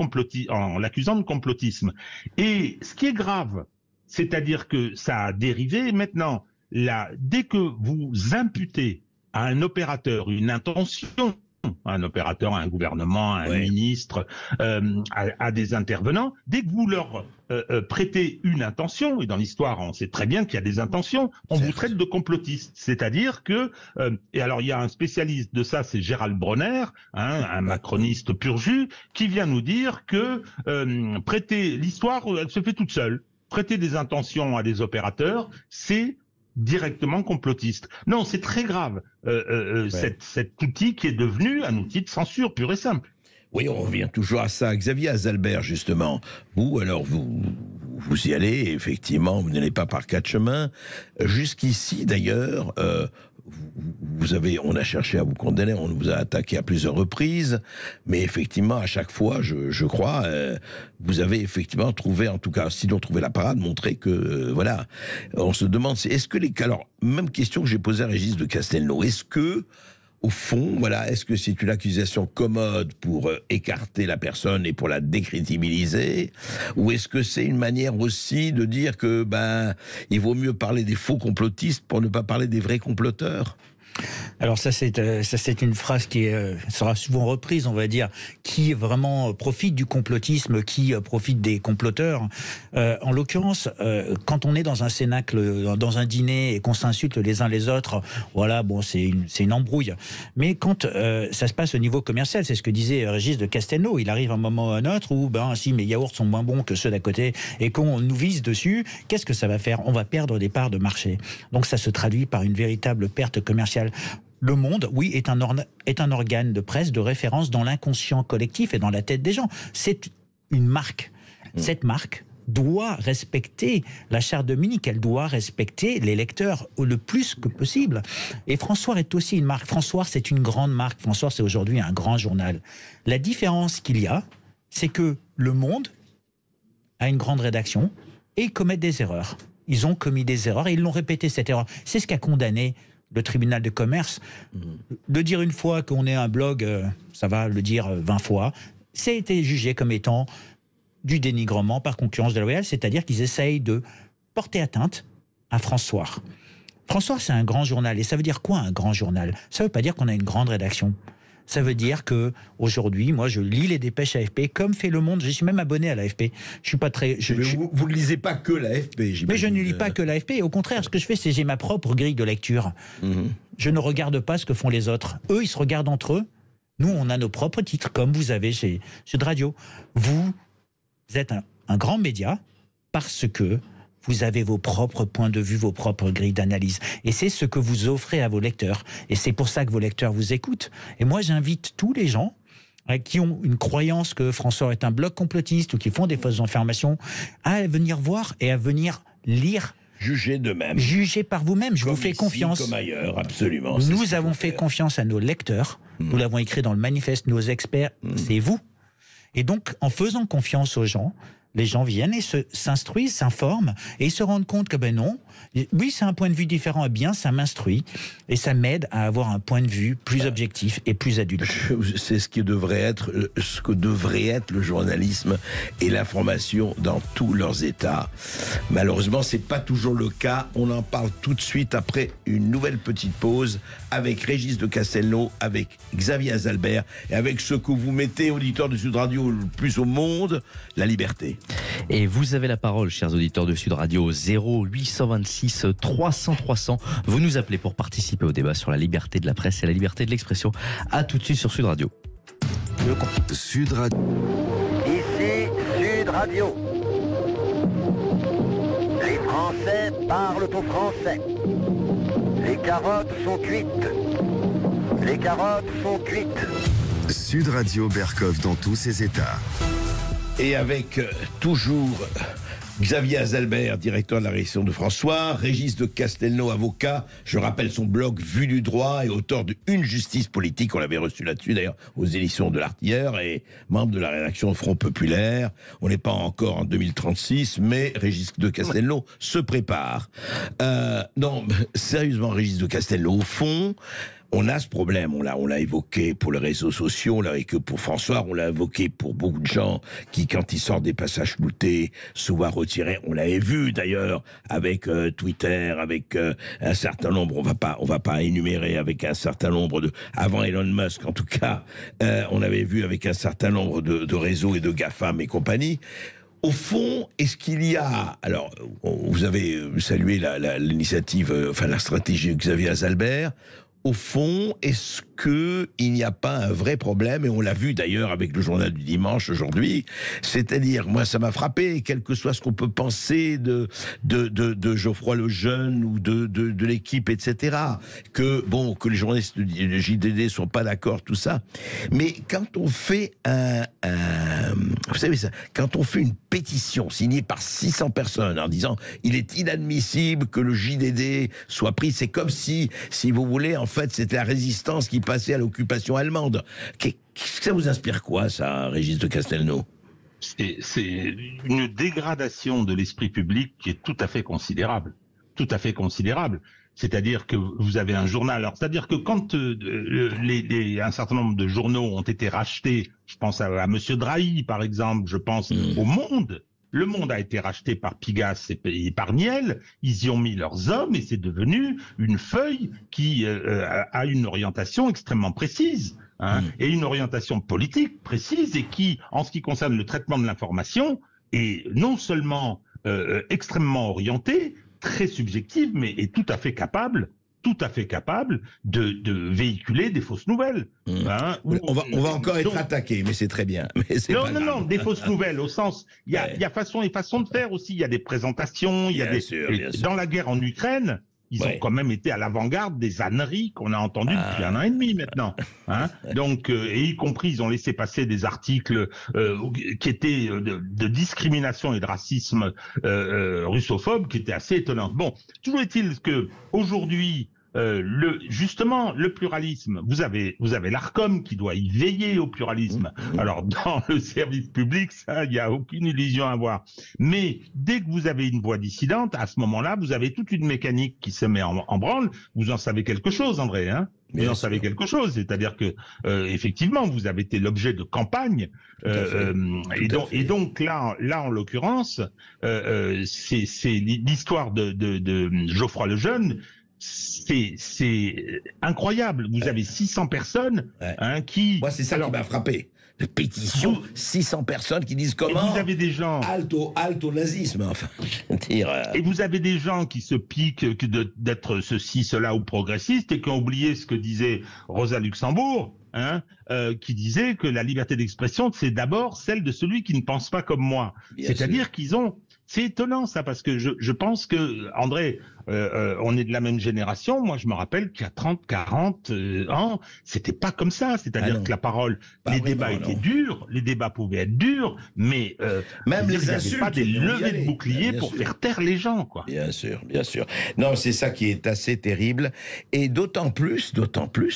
complotisme. Et ce qui est grave, c'est-à-dire que ça a dérivé maintenant, dès que vous imputez à un opérateur une intention, un opérateur, un gouvernement, un ministre, à des intervenants, dès que vous leur prêtez une intention, et dans l'histoire on sait très bien qu'il y a des intentions, on vous traite de complotiste. C'est-à-dire que, et alors il y a un spécialiste de ça, c'est Gérald Bronner, hein, un macroniste pur jus, qui vient nous dire que prêter l'histoire, elle se fait toute seule. Prêter des intentions à des opérateurs, c'est directement complotiste. Non, c'est très grave, cet outil qui est devenu un outil de censure pur et simple. Oui, on revient toujours à ça. Xavier Azalbert, justement, vous y allez, effectivement, vous n'allez pas par quatre chemins. Jusqu'ici, d'ailleurs, on a cherché à vous condamner, on vous a attaqué à plusieurs reprises, mais effectivement, à chaque fois, je crois, vous avez effectivement trouvé, en tout cas, sinon trouvé la parade, montré que, voilà, on se demande, alors, même question que j'ai posée à Régis de Castelnau, est-ce que, au fond, voilà, est-ce que c'est une accusation commode pour écarter la personne et pour la décrédibiliser, ou est-ce que c'est une manière aussi de dire que il vaut mieux parler des faux complotistes pour ne pas parler des vrais comploteurs? Alors ça c'est une phrase qui sera souvent reprise, on va dire, qui vraiment profite du complotisme, qui profite des comploteurs. En l'occurrence, quand on est dans un cénacle, dans un dîner et qu'on s'insulte les uns les autres, voilà, bon, c'est une embrouille. Mais quand ça se passe au niveau commercial, c'est ce que disait Régis de Castelnau, il arrive un moment ou un autre où si mes yaourts sont moins bons que ceux d'à côté et qu'on nous vise dessus, qu'est-ce que ça va faire? On va perdre des parts de marché. Donc ça se traduit par une véritable perte commerciale. Le Monde, oui, est un organe de presse de référence dans l'inconscient collectif et dans la tête des gens. C'est une marque. Cette marque doit respecter la charte de Munich, elle doit respecter les lecteurs le plus que possible. Et François est aussi une marque. François, c'est une grande marque. François, c'est aujourd'hui un grand journal. La différence qu'il y a, c'est que Le Monde a une grande rédaction et commet des erreurs. Ils ont commis des erreurs et ils l'ont répété, cette erreur. C'est ce qu'a condamné le tribunal de commerce. De dire une fois qu'on est un blog, ça va le dire 20 fois, ça a été jugé comme étant du dénigrement par concurrence déloyale, c'est-à-dire qu'ils essayent de porter atteinte à France Soir. France Soir, c'est un grand journal. Et ça veut dire quoi, un grand journal? Ça ne veut pas dire qu'on a une grande rédaction. Ça veut dire que aujourd'hui, moi, je lis les dépêches AFP comme fait Le Monde. Je suis même abonné à l'AFP. Je suis pas très. Vous ne lisez pas que l'AFP, j'imagine. Mais je ne lis pas que l'AFP. Au contraire, ce que je fais, c'est j'ai ma propre grille de lecture. Je ne regarde pas ce que font les autres. Eux, ils se regardent entre eux. Nous, on a nos propres titres, comme vous avez chez Sud Radio. Vous êtes un grand média parce que vous avez vos propres points de vue, vos propres grilles d'analyse. Et c'est ce que vous offrez à vos lecteurs. Et c'est pour ça que vos lecteurs vous écoutent. Et moi, j'invite tous les gens qui ont une croyance que François est un bloc complotiste ou qui font des fausses informations à venir voir et à venir lire. Jugez d'eux-mêmes. Jugez par vous-même. Je vous fais confiance. Comme ailleurs, absolument. Nous avons fait confiance à nos lecteurs. Nous l'avons écrit dans le manifeste. Nos experts, c'est vous. Et donc, en faisant confiance aux gens, les gens viennent et s'instruisent, s'informent, et ils se rendent compte que ben non, oui, c'est un point de vue différent, et bien, ça m'instruit, et ça m'aide à avoir un point de vue plus objectif et plus adulte. C'est ce que devrait être le journalisme et l'information dans tous leurs états. Malheureusement, c'est pas toujours le cas. On en parle tout de suite après une nouvelle petite pause avec Régis de Castelnau, avec Xavier Azalbert, et avec ce que vous mettez, auditeurs de Sud Radio, le plus au monde, la liberté. Et vous avez la parole, chers auditeurs de Sud Radio, 0826 300 300. Vous nous appelez pour participer au débat sur la liberté de la presse et la liberté de l'expression. À tout de suite sur Sud Radio. Sud Radio. Ici Sud Radio. Les Français parlent au français. Les carottes sont cuites. Les carottes sont cuites. Sud Radio Berkoff dans tous ses états. Et avec toujours Xavier Azalbert, directeur de la rédaction de François, Régis de Castelnau, avocat, je rappelle son blog Vue du droit et auteur de Une justice politique, on l'avait reçu là-dessus d'ailleurs aux éditions de l'Artilleur, et membre de la rédaction Front Populaire. On n'est pas encore en 2036, mais Régis de Castelnau se prépare. Non, sérieusement, Régis de Castelnau, au fond, on a ce problème, on l'a évoqué pour les réseaux sociaux, on l'a évoqué pour François, on l'a évoqué pour beaucoup de gens qui, quand ils sortent des passages floutés, se voient retirer. On l'avait vu d'ailleurs avec Twitter, avec un certain nombre, on va pas énumérer, avec un certain nombre avant Elon Musk en tout cas, on avait vu avec un certain nombre de réseaux et de GAFAM et compagnie. Au fond, est-ce qu'il y a... Alors, vous avez salué l'initiative, la stratégie de Xavier Azalbert. Au fond, est-ce qu'il n'y a pas un vrai problème, et on l'a vu d'ailleurs avec le journal du dimanche aujourd'hui, c'est-à-dire, moi ça m'a frappé, quel que soit ce qu'on peut penser de Geoffroy Lejeune ou de l'équipe, etc., que les journalistes de JDD sont pas d'accord, tout ça, mais quand on fait vous savez ça, quand on fait une pétition signée par 600 personnes en disant il est inadmissible que le JDD soit pris, c'est comme si vous voulez, en fait, c'était la résistance qui passait à l'occupation allemande. Ça vous inspire quoi, ça, Régis de Castelnau ? C'est une dégradation de l'esprit public qui est tout à fait considérable. Tout à fait considérable. C'est-à-dire que vous avez un journal. Alors, c'est-à-dire que quand un certain nombre de journaux ont été rachetés, je pense à Monsieur Drahi, par exemple, je pense au Monde. Le Monde a été racheté par Pigasse et par Niel. Ils y ont mis leurs hommes et c'est devenu une feuille qui a une orientation extrêmement précise, et une orientation politique précise, et qui, en ce qui concerne le traitement de l'information, est non seulement extrêmement orientée, très subjective, mais est tout à fait capable de véhiculer des fausses nouvelles. On va encore être attaqué, mais c'est très bien. Mais non, des fausses nouvelles, au sens, il y a façon et façon de faire aussi, il y a des présentations, bien sûr. Dans la guerre en Ukraine, ils ont quand même été à l'avant-garde des âneries qu'on a entendues depuis 1 an et demi maintenant. Donc, et y compris, ils ont laissé passer des articles qui étaient de discrimination et de racisme russophobe, qui étaient assez étonnants. Bon, toujours est-il que aujourd'hui, justement, le pluralisme, vous avez l'Arcom qui doit y veiller au pluralisme. Alors, dans le service public, ça, il n'y a aucune illusion à avoir. Mais dès que vous avez une voix dissidente, à ce moment-là, vous avez toute une mécanique qui se met en branle. Vous en savez quelque chose, André, hein? Vous en savez quelque chose, c'est-à-dire que effectivement, vous avez été l'objet de campagne, et donc là, en l'occurrence, c'est l'histoire de Geoffroy Lejeune. C'est incroyable. Vous avez 600 personnes qui... Moi, c'est ça qui m'a frappé. De pétition, 600 personnes qui disent comment. Et vous avez des gens... Halte au nazisme, enfin. Et vous avez des gens qui se piquent d'être ceci, cela ou progressistes et qui ont oublié ce que disait Rosa Luxembourg, qui disait que la liberté d'expression, c'est d'abord celle de celui qui ne pense pas comme moi. C'est-à-dire qu'ils ont... C'est étonnant ça, parce que je pense que, André, on est de la même génération. Moi, je me rappelle qu'il y a 30, 40 ans, c'était pas comme ça. C'est-à-dire que la parole, les débats étaient durs, les débats pouvaient être durs, mais même les insultes, pas des levées de boucliers pour faire taire les gens, quoi. Bien sûr, bien sûr. Non, c'est ça qui est assez terrible, et d'autant plus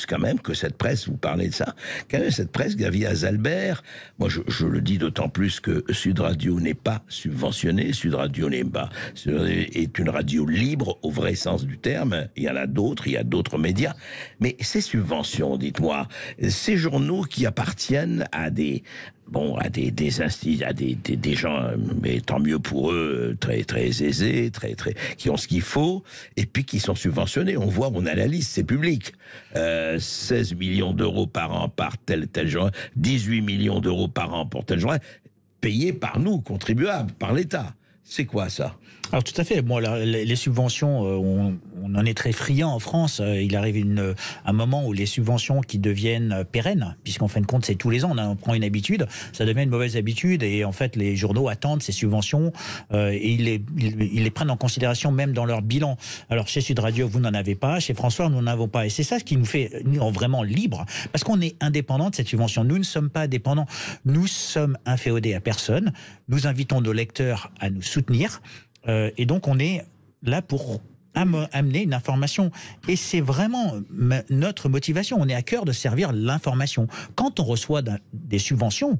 quand même que cette presse, vous parlez de ça, quand même cette presse, Xavier Azalbert, moi je le dis d'autant plus que Sud Radio n'est pas subventionné. Sud Radio est une radio libre au vrai sens du terme. Il y en a d'autres, il y a d'autres médias. Mais ces subventions, dites-moi, ces journaux qui appartiennent à des gens, mais tant mieux pour eux, très très aisés, qui ont ce qu'il faut, et puis qui sont subventionnés. On voit, on a la liste, c'est public. 16 millions d'euros par an par tel journal, 18 millions d'euros par an pour tel journal, payés par nous, contribuables, par l'État. C'est quoi ça? Alors tout à fait. Bon, les subventions, on en est très friand en France. Il arrive un moment où les subventions qui deviennent pérennes, puisqu'en fin de compte c'est tous les ans, on prend une habitude, ça devient une mauvaise habitude, et en fait les journaux attendent ces subventions et ils les prennent en considération même dans leur bilan. Alors chez Sud Radio, vous n'en avez pas, chez François, nous n'en avons pas, et c'est ça ce qui nous fait vraiment libre, parce qu'on est indépendant de cette subvention. Nous ne sommes pas dépendants, nous sommes inféodés à personne, nous invitons nos lecteurs à nous soutenir. Et donc on est là pour amener une information. Et c'est vraiment notre motivation. On est à cœur de servir l'information. Quand on reçoit des subventions,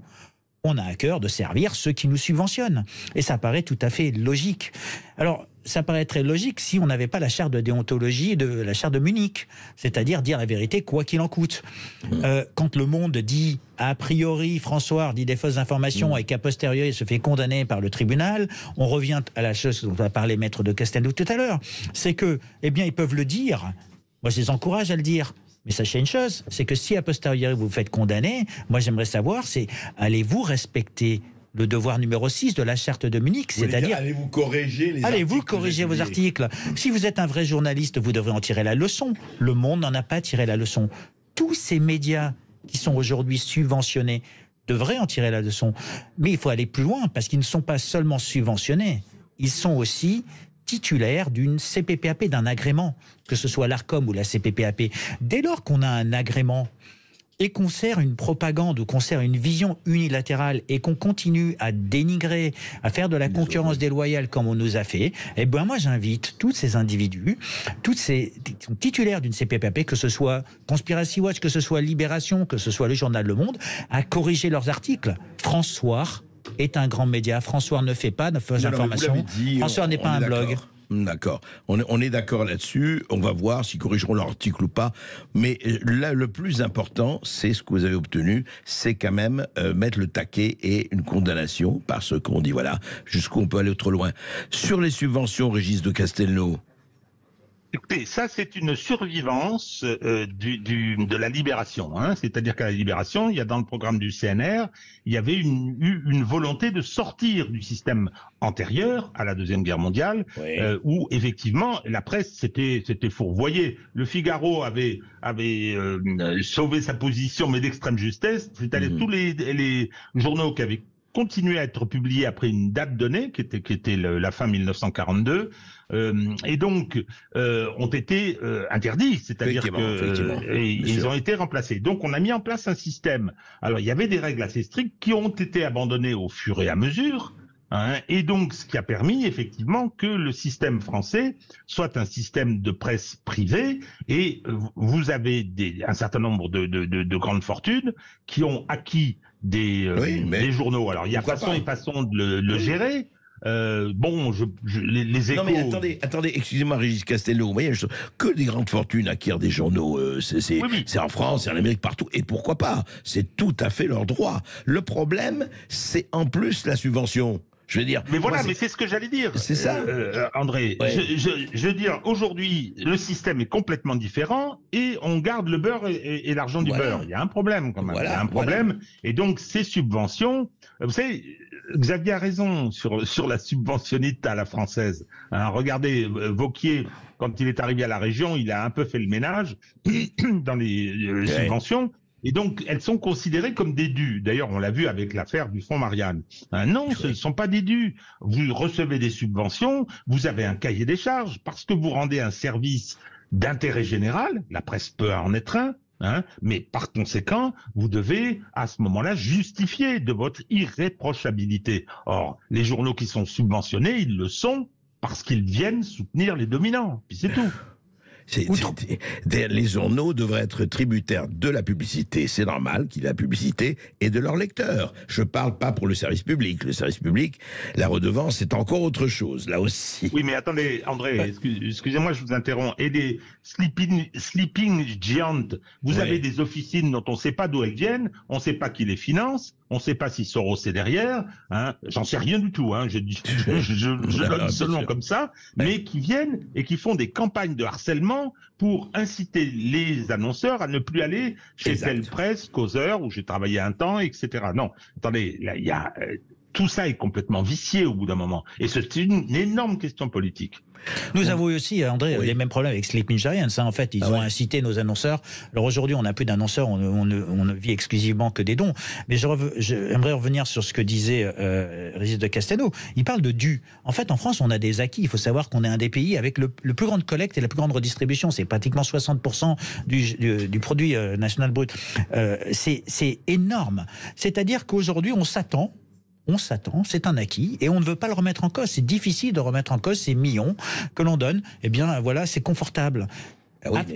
on a à cœur de servir ceux qui nous subventionnent. Et ça paraît tout à fait logique. Alors, ça paraît très logique si on n'avait pas la charte de déontologie de la charte de Munich, c'est-à-dire dire la vérité quoi qu'il en coûte. Quand Le Monde dit a priori François dit des fausses informations et qu'a posteriori il se fait condamner par le tribunal, on revient à la chose dont va parler Maître de Castelnau tout à l'heure, c'est que, eh bien, ils peuvent le dire. Moi, je les encourage à le dire. Mais sachez une chose, c'est que si a posteriori vous vous faites condamner, moi j'aimerais savoir, c'est allez-vous respecter le devoir numéro 6 de la charte de Munich, c'est-à-dire... Allez-vous corriger les articles? Allez-vous corriger vos articles? Si vous êtes un vrai journaliste, vous devrez en tirer la leçon. Le Monde n'en a pas tiré la leçon. Tous ces médias qui sont aujourd'hui subventionnés devraient en tirer la leçon. Mais il faut aller plus loin, parce qu'ils ne sont pas seulement subventionnés, ils sont aussi titulaires d'une CPPAP, d'un agrément, que ce soit l'Arcom ou la CPPAP. Dès lors qu'on a un agrément et qu'on sert une propagande ou qu'on sert une vision unilatérale et qu'on continue à dénigrer, à faire de la concurrence déloyale comme on nous a fait, eh ben moi j'invite tous ces individus, tous ces titulaires d'une CPPAP, que ce soit Conspiracy Watch, que ce soit Libération, que ce soit le journal Le Monde, à corriger leurs articles. François est un grand média. François ne fait pas de fausses informations. François n'est pas un blog. D'accord. On est d'accord là-dessus. On va voir s'ils corrigeront leur article ou pas. Mais là, le plus important, c'est ce que vous avez obtenu, c'est quand même mettre le taquet et une condamnation, parce qu'on dit, voilà, jusqu'où on peut aller trop loin. Sur les subventions, Régis de Castelnau. Écoutez, ça c'est une survivance de la Libération. Hein. C'est-à-dire qu'à la Libération, il y a dans le programme du CNR, il y avait une volonté de sortir du système antérieur à la Deuxième Guerre mondiale, où effectivement la presse s'était fourvoyée. Le Figaro avait sauvé sa position, mais d'extrême justesse. C'est-à-dire tous les journaux qui avaient continué à être publiés après une date donnée, qui était la fin 1942, et donc ont été interdits, c'est-à-dire qu'ils ont été remplacés. Donc on a mis en place un système. Alors il y avait des règles assez strictes qui ont été abandonnées au fur et à mesure, Hein, et donc, ce qui a permis effectivement que le système français soit un système de presse privée, et vous avez un certain nombre de grandes fortunes qui ont acquis des journaux. Alors, il y a façon et façon de le gérer. Les échos... Non mais attendez, excusez-moi Régis Castelnau, vous voyez, que des grandes fortunes acquièrent des journaux, c'est en France, c'est en Amérique, partout, et pourquoi pas, c'est tout à fait leur droit. Le problème, c'est en plus la subvention. Je veux dire. Mais voilà, mais c'est ce que j'allais dire. C'est ça, André. Ouais. Je veux dire, aujourd'hui, le système est complètement différent et on garde le beurre et l'argent du beurre. Il y a un problème quand même. Il y a un problème. Et donc, ces subventions, vous savez, Xavier a raison sur la subventionnite à la française. Hein, regardez, Wauquiez, quand il est arrivé à la région, il a un peu fait le ménage dans les subventions. Et donc, elles sont considérées comme des dus. D'ailleurs, on l'a vu avec l'affaire du fonds Marianne. Non, ce ne sont pas des dus. Vous recevez des subventions, vous avez un cahier des charges, parce que vous rendez un service d'intérêt général, la presse peut en être un, hein, mais par conséquent, vous devez, à ce moment-là, justifier de votre irréprochabilité. Or, les journaux qui sont subventionnés, ils le sont parce qu'ils viennent soutenir les dominants. Puis c'est tout. Les journaux devraient être tributaires de la publicité. C'est normal qu'il y ait la publicité et de leurs lecteurs. Je ne parle pas pour le service public. Le service public, la redevance, c'est encore autre chose, là aussi. Oui, mais attendez, André, excusez-moi, je vous interromps. Et des sleeping giants, vous avez des officines dont on ne sait pas d'où elles viennent, on ne sait pas qui les finance, on ne sait pas si Soros est derrière, hein, j'en sais rien du tout, hein, je donne seulement comme ça, mais qui viennent et qui font des campagnes de harcèlement pour inciter les annonceurs à ne plus aller chez telle presse, causeur, où j'ai travaillé un temps, etc. Non, attendez, là, il y a... tout ça est complètement vicié au bout d'un moment. Et c'est une énorme question politique. Nous avons eu aussi, André, les mêmes problèmes avec Sleeping Giants. En fait, ils ont incité nos annonceurs. Alors aujourd'hui, on n'a plus d'annonceurs, on ne vit exclusivement que des dons. Mais j'aimerais revenir sur ce que disait Régis de Castelnau. Il parle de dû. En fait, en France, on a des acquis. Il faut savoir qu'on est un des pays avec le plus grande collecte et la plus grande redistribution. C'est pratiquement 60% du produit national brut. C'est énorme. C'est-à-dire qu'aujourd'hui, on s'attend, c'est un acquis, et on ne veut pas le remettre en cause. C'est difficile de remettre en cause ces millions que l'on donne. Eh bien, voilà, c'est confortable.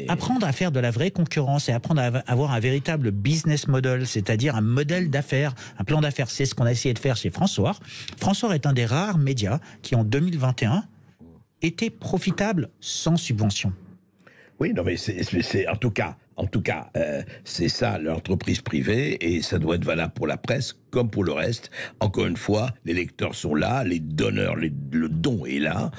Apprendre à faire de la vraie concurrence et apprendre à avoir un véritable business model, c'est-à-dire un modèle d'affaires, un plan d'affaires. C'est ce qu'on a essayé de faire chez François. François est un des rares médias qui, en 2021, était profitable sans subvention. Oui, non, mais c'est en tout cas, c'est ça l'entreprise privée, et ça doit être valable pour la presse comme pour le reste. Encore une fois, les lecteurs sont là, les donneurs, le don est là.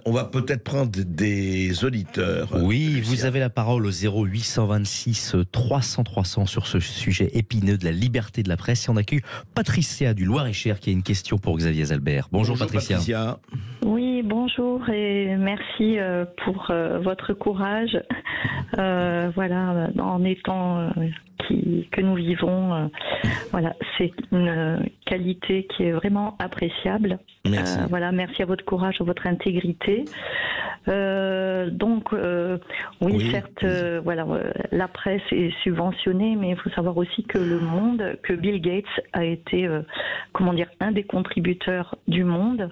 On va peut-être prendre des auditeurs. Oui, vous avez la parole au 0826 300 300 sur ce sujet épineux de la liberté de la presse. Et on accueille Patricia du Loir-et-Cher qui a une question pour Xavier Zalbert. Bonjour Patricia. Oui, bonjour et merci pour votre courage. Voilà, en les temps que nous vivons, voilà, c'est une qualité qui est vraiment appréciable. Merci. Voilà, merci à votre courage, à votre intégrité. Donc, oui, certes, voilà, la presse est subventionnée, mais il faut savoir aussi que que Bill Gates a été, comment dire, un des contributeurs du monde.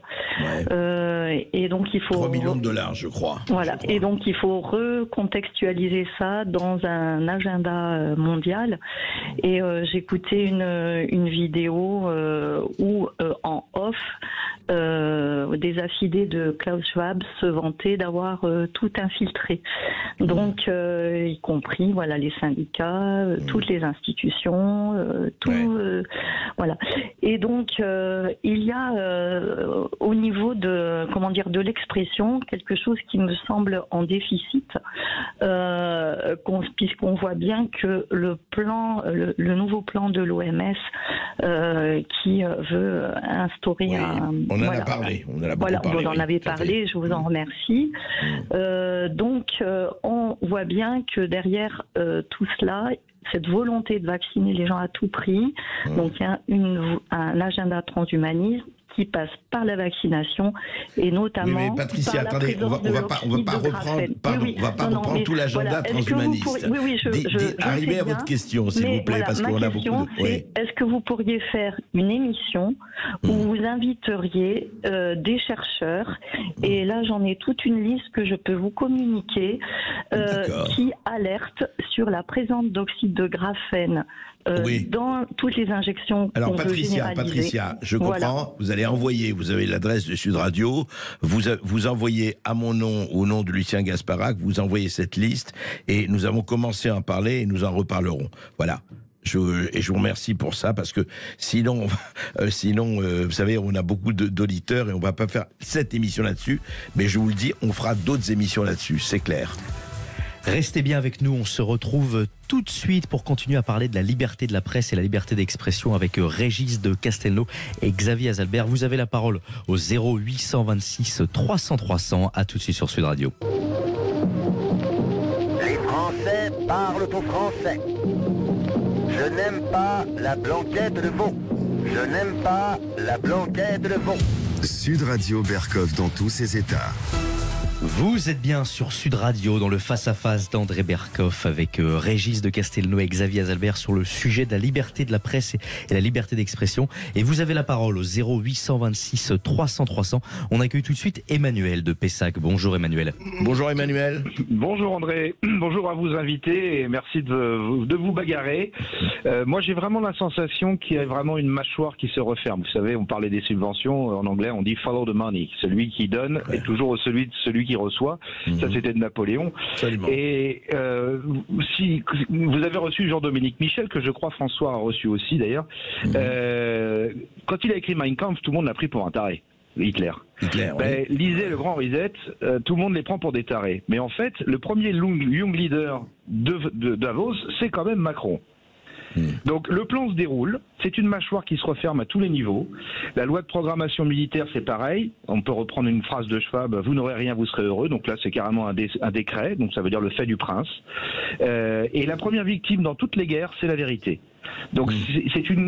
Et donc, il faut... 3 millions de dollars, je crois. Voilà, et donc il faut recontextualiser ça dans un agenda mondial. Et j'écoutais une vidéo où, en off, des affidés de Klaus Schwab se vantaient d'avoir tout infiltré. Donc, y compris voilà, les syndicats, toutes les institutions, voilà. Et donc, il y a au niveau de, comment dire, de l'expression, quelque chose qui me semble en déficit, puisqu'on voit bien que le nouveau plan de l'OMS qui veut instaurer un... On en a parlé, on en a beaucoup voilà, parlé. Vous en avez parlé, je vous en remercie. Donc, on voit bien que derrière tout cela, cette volonté de vacciner les gens à tout prix, donc il y a un agenda transhumaniste qui passe par la vaccination et notamment. Oui, mais Patricia, attendez, on va pas reprendre tout l'agenda transhumaniste. Arrivez à votre question, s'il vous plaît, parce qu'on a beaucoup de. Oui. Est-ce que vous pourriez faire une émission où vous inviteriez des chercheurs, et là j'en ai toute une liste que je peux vous communiquer, qui alertent sur la présence d'oxyde de graphène dans toutes les injections. Alors Patricia, je comprends, vous allez envoyer, vous avez l'adresse de Sud Radio, vous envoyez à mon nom, au nom de Lucien Gasparac, vous envoyez cette liste, et nous avons commencé à en parler, et nous en reparlerons. Voilà. Et je vous remercie pour ça, parce que sinon, vous savez, on a beaucoup d'auditeurs et on ne va pas faire cette émission là-dessus, mais je vous le dis, on fera d'autres émissions là-dessus, c'est clair. Restez bien avec nous, on se retrouve tout de suite pour continuer à parler de la liberté de la presse et la liberté d'expression avec Régis de Castelnau et Xavier Azalbert. Vous avez la parole au 0826 300 300. À tout de suite sur Sud Radio. Les Français parlent au français. Je n'aime pas la blanquette de veau. Je n'aime pas la blanquette de veau. Sud Radio Berkov dans tous ses états. Vous êtes bien sur Sud Radio dans le face-à-face d'André Berkov avec Régis de Castelnau et Xavier Azalbert sur le sujet de la liberté de la presse et la liberté d'expression. Et vous avez la parole au 0826 300 300. On accueille tout de suite Emmanuel de Pessac. Bonjour Emmanuel. Bonjour Emmanuel. Bonjour André. Bonjour à vous invités et merci de vous bagarrer. Moi j'ai vraiment la sensation qu'il y a vraiment une mâchoire qui se referme. Vous savez, on parlait des subventions, en anglais on dit follow the money. Celui qui donne est toujours celui qui reçoit. Ça c'était de Napoléon. Absolument. Et si vous avez reçu Jean-Dominique Michel, que je crois François a reçu aussi d'ailleurs, quand il a écrit Mein Kampf, tout le monde l'a pris pour un taré. Hitler. Lisez le Grand Reset, tout le monde les prend pour des tarés. Mais en fait, le premier young leader de Davos, c'est quand même Macron. Donc le plan se déroule, c'est une mâchoire qui se referme à tous les niveaux. La loi de programmation militaire, c'est pareil. On peut reprendre une phrase de Schwab, vous n'aurez rien, vous serez heureux. Donc là, c'est carrément un décret, donc ça veut dire le fait du prince. Et la première victime dans toutes les guerres, c'est la vérité. Donc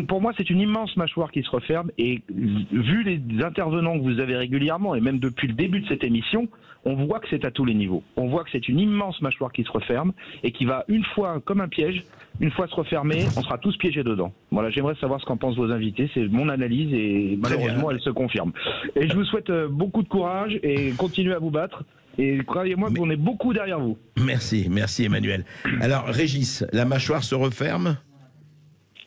pour moi, c'est une immense mâchoire qui se referme. Et vu les intervenants que vous avez régulièrement, et même depuis le début de cette émission, on voit que c'est à tous les niveaux. On voit que c'est une immense mâchoire qui se referme et qui va une fois, comme un piège, une fois se refermer, on sera tous piégés dedans. Voilà, j'aimerais savoir ce qu'en pensent vos invités. C'est mon analyse et malheureusement, elle se confirme. Et je vous souhaite beaucoup de courage et continuez à vous battre. Et croyez-moi qu'on est beaucoup derrière vous. Merci Emmanuel. Alors Régis, la mâchoire se referme ?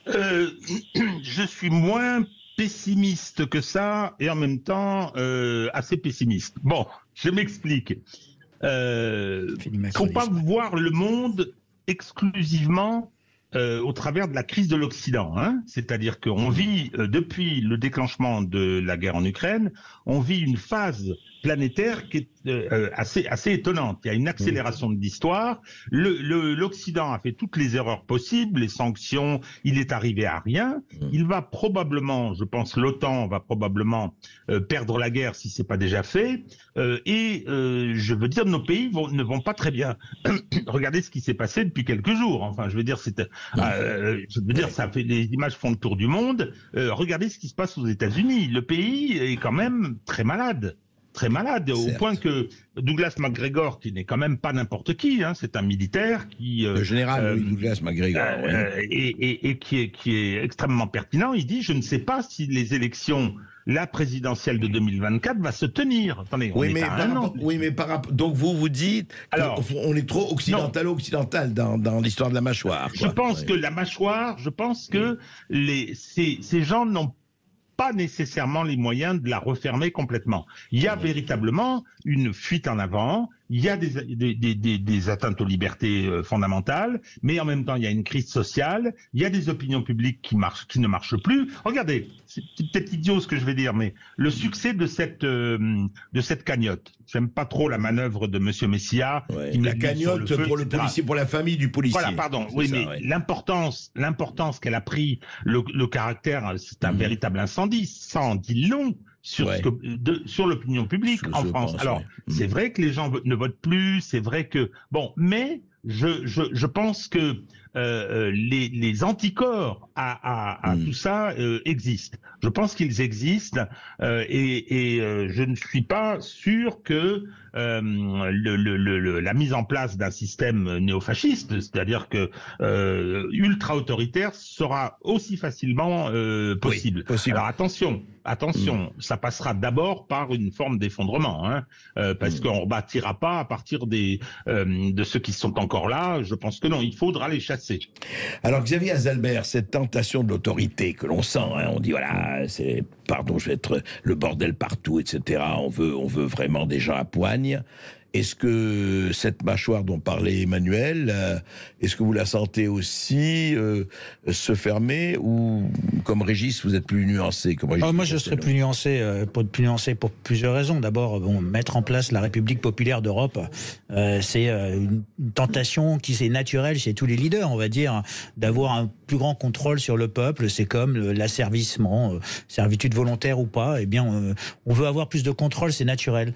Je suis moins pessimiste que ça et en même temps assez pessimiste. Bon, je m'explique. Faut pas voir le monde exclusivement au travers de la crise de l'Occident. C'est-à-dire qu'on vit, depuis le déclenchement de la guerre en Ukraine, on vit une phase planétaire qui est assez étonnante. Il y a une accélération de l'histoire. L'Occident a fait toutes les erreurs possibles, les sanctions, il est arrivé à rien. Il va probablement, je pense, l'OTAN va probablement perdre la guerre si c'est pas déjà fait. Je veux dire, nos pays ne vont pas très bien. Regardez ce qui s'est passé depuis quelques jours. Enfin, je veux dire, ça fait, les images font le tour du monde. Regardez ce qui se passe aux États-Unis. Le pays est quand même très malade. Très malade, au point que Douglas MacGregor, qui n'est quand même pas n'importe qui, c'est un militaire qui... le général Douglas MacGregor, et qui est extrêmement pertinent, il dit, je ne sais pas si les élections, la présidentielle de 2024 va se tenir. Attendez, donc vous dites qu'on est trop occidental dans l'histoire de la mâchoire. Je pense que la mâchoire, ces gens n'ont pas nécessairement les moyens de la refermer complètement. Il y a véritablement une fuite en avant, il y a des atteintes aux libertés fondamentales, mais en même temps il y a une crise sociale, il y a des opinions publiques qui ne marchent plus. Regardez, c'est peut-être idiot ce que je vais dire, mais le succès de cette cagnotte, j'aime pas trop la manœuvre de Monsieur Messia. La cagnotte pour le policier, pour la famille du policier. Voilà, pardon. Oui, mais l'importance qu'elle a pris, le caractère, c'est un véritable incendie. Ça en dit long sur l'opinion publique en France. Alors, c'est vrai que les gens ne votent plus, c'est vrai que... Bon, mais je pense que les anticorps à tout ça existent. Je pense qu'ils existent et je ne suis pas sûr que la mise en place d'un système néofasciste, c'est-à-dire que ultra-autoritaire, sera aussi facilement possible. Oui, possible. Alors attention, ça passera d'abord par une forme d'effondrement, parce qu'on ne rebâtira pas à partir de ceux qui sont encore là. Je pense que non, il faudra les chasser. Alors Xavier Azalbert, cette tentation de l'autorité que l'on sent, on dit voilà, c'est, pardon, je vais être le bordel partout, etc. On veut vraiment des gens à poigne. Est-ce que cette mâchoire dont parlait Emmanuel, est-ce que vous la sentez aussi se fermer, ou comme Régis, vous êtes plus nuancé comme Régis? Moi, je serais plus nuancé pour plusieurs raisons. D'abord, mettre en place la République populaire d'Europe, c'est une tentation qui c'est naturelle chez tous les leaders, on va dire, d'avoir un plus grand contrôle sur le peuple. C'est comme l'asservissement, servitude volontaire ou pas. Eh bien, on veut avoir plus de contrôle, c'est naturel.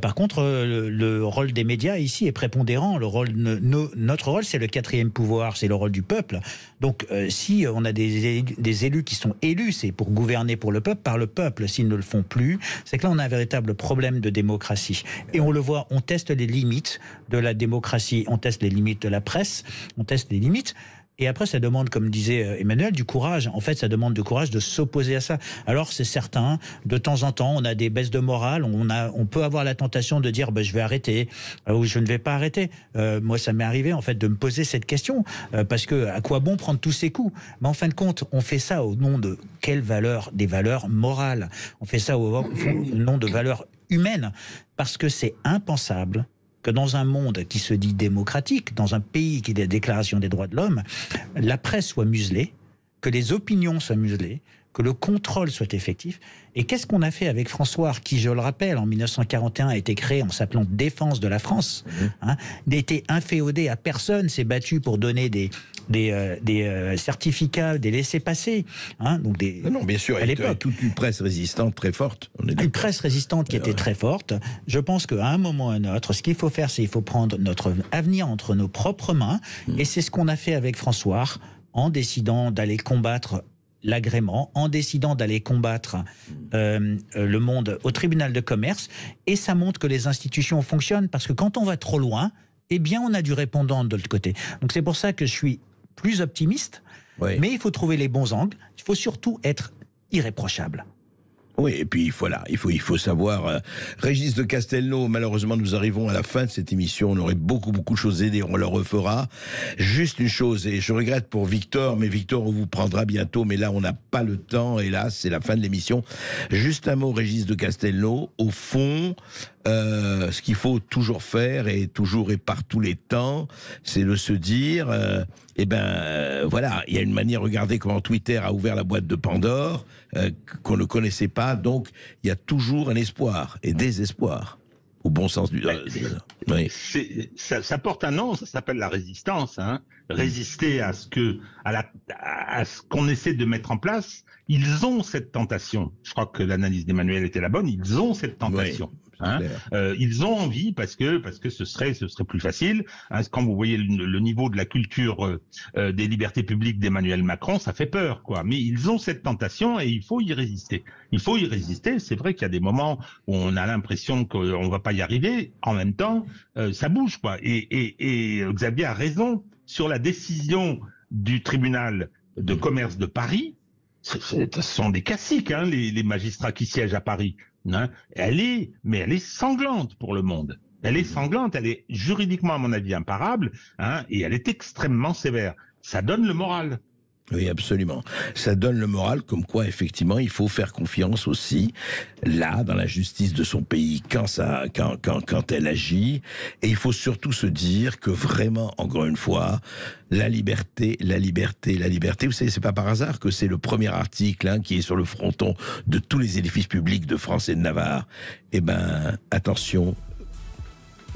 Par contre, le rôle des médias ici est prépondérant. Notre rôle, c'est le quatrième pouvoir, c'est le rôle du peuple. Donc, si on a des élus qui sont élus, c'est pour gouverner pour le peuple, par le peuple. S'ils ne le font plus, c'est que là, on a un véritable problème de démocratie. Et on le voit, on teste les limites de la démocratie, on teste les limites de la presse, on teste les limites. Et après, ça demande, comme disait Emmanuel, du courage. En fait, ça demande du courage de s'opposer à ça. Alors, c'est certain, de temps en temps, on a des baisses de morale, on peut avoir la tentation de dire je vais arrêter, ou je ne vais pas arrêter. Moi, ça m'est arrivé, en fait, de me poser cette question, parce que à quoi bon prendre tous ces coups? Mais en fin de compte, on fait ça au nom de quelles valeurs? Des valeurs morales. On fait ça au nom de valeurs humaines, parce que c'est impensable que dans un monde qui se dit démocratique, dans un pays qui est la Déclaration des droits de l'homme, la presse soit muselée, que les opinions soient muselées, que le contrôle soit effectif. Et qu'est-ce qu'on a fait avec François, qui, je le rappelle, en 1941 a été créé en s'appelant Défense de la France, n'était inféodé à personne, s'est battu pour donner des certificats, des laissez-passer. Donc non, bien sûr, à l'époque, toute une presse résistante très forte. Une presse résistante qui était très forte. Je pense qu'à un moment ou à un autre, ce qu'il faut faire, c'est qu'il faut prendre notre avenir entre nos propres mains. Et c'est ce qu'on a fait avec François, en décidant d'aller combattre l'agrément, en décidant d'aller combattre le monde au tribunal de commerce. Et ça montre que les institutions fonctionnent, parce que quand on va trop loin, eh bien, on a du répondant de l'autre côté. Donc c'est pour ça que je suis plus optimiste, mais il faut trouver les bons angles. Il faut surtout être irréprochable. Oui, et puis voilà, il faut savoir. Régis de Castelnau, malheureusement, nous arrivons à la fin de cette émission. On aurait beaucoup de choses à dire, on le refera. Juste une chose, et je regrette pour Victor, mais Victor, on vous prendra bientôt, mais là, on n'a pas le temps, hélas, c'est la fin de l'émission. Juste un mot, Régis de Castelnau. Au fond, ce qu'il faut toujours faire, et toujours et par tous les temps, c'est de se dire, voilà, il y a une manière, regardez comment Twitter a ouvert la boîte de Pandore, qu'on ne connaissait pas, donc il y a toujours un espoir et désespoir, au bon sens du... Ça porte un nom, ça s'appelle la résistance. Résister à ce qu'on essaie de mettre en place. Ils ont cette tentation. Je crois que l'analyse d'Emmanuel était la bonne. Ils ont cette tentation. Ils ont envie parce que ce serait plus facile. Quand vous voyez le niveau de la culture des libertés publiques d'Emmanuel Macron, ça fait peur, quoi. Mais ils ont cette tentation et il faut y résister. C'est vrai qu'il y a des moments où on a l'impression qu'on va pas y arriver. En même temps, ça bouge, quoi. Et Xavier a raison sur la décision du tribunal de commerce de Paris. Ce sont des classiques, les magistrats qui siègent à Paris. Elle est sanglante pour le monde. Elle est sanglante, elle est juridiquement, à mon avis, imparable, et elle est extrêmement sévère. Ça donne le moral. Oui, absolument. Ça donne le moral, comme quoi, effectivement, il faut faire confiance aussi, là, dans la justice de son pays, quand elle agit. Et il faut surtout se dire que vraiment, encore une fois, la liberté. Vous savez, c'est pas par hasard que c'est le premier article qui est sur le fronton de tous les édifices publics de France et de Navarre. Attention,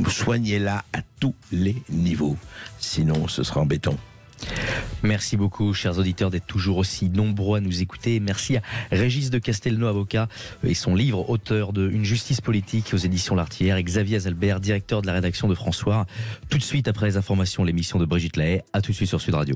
soignez-la à tous les niveaux. Sinon, ce sera embêtant. Merci beaucoup, chers auditeurs, d'être toujours aussi nombreux à nous écouter. Merci à Régis de Castelnau, avocat, et son livre, auteur de Une justice politique aux éditions L'Artillère, et Xavier Azalbert, directeur de la rédaction de François. Tout de suite après les informations, l'émission de Brigitte Lahaye. À tout de suite sur Sud Radio.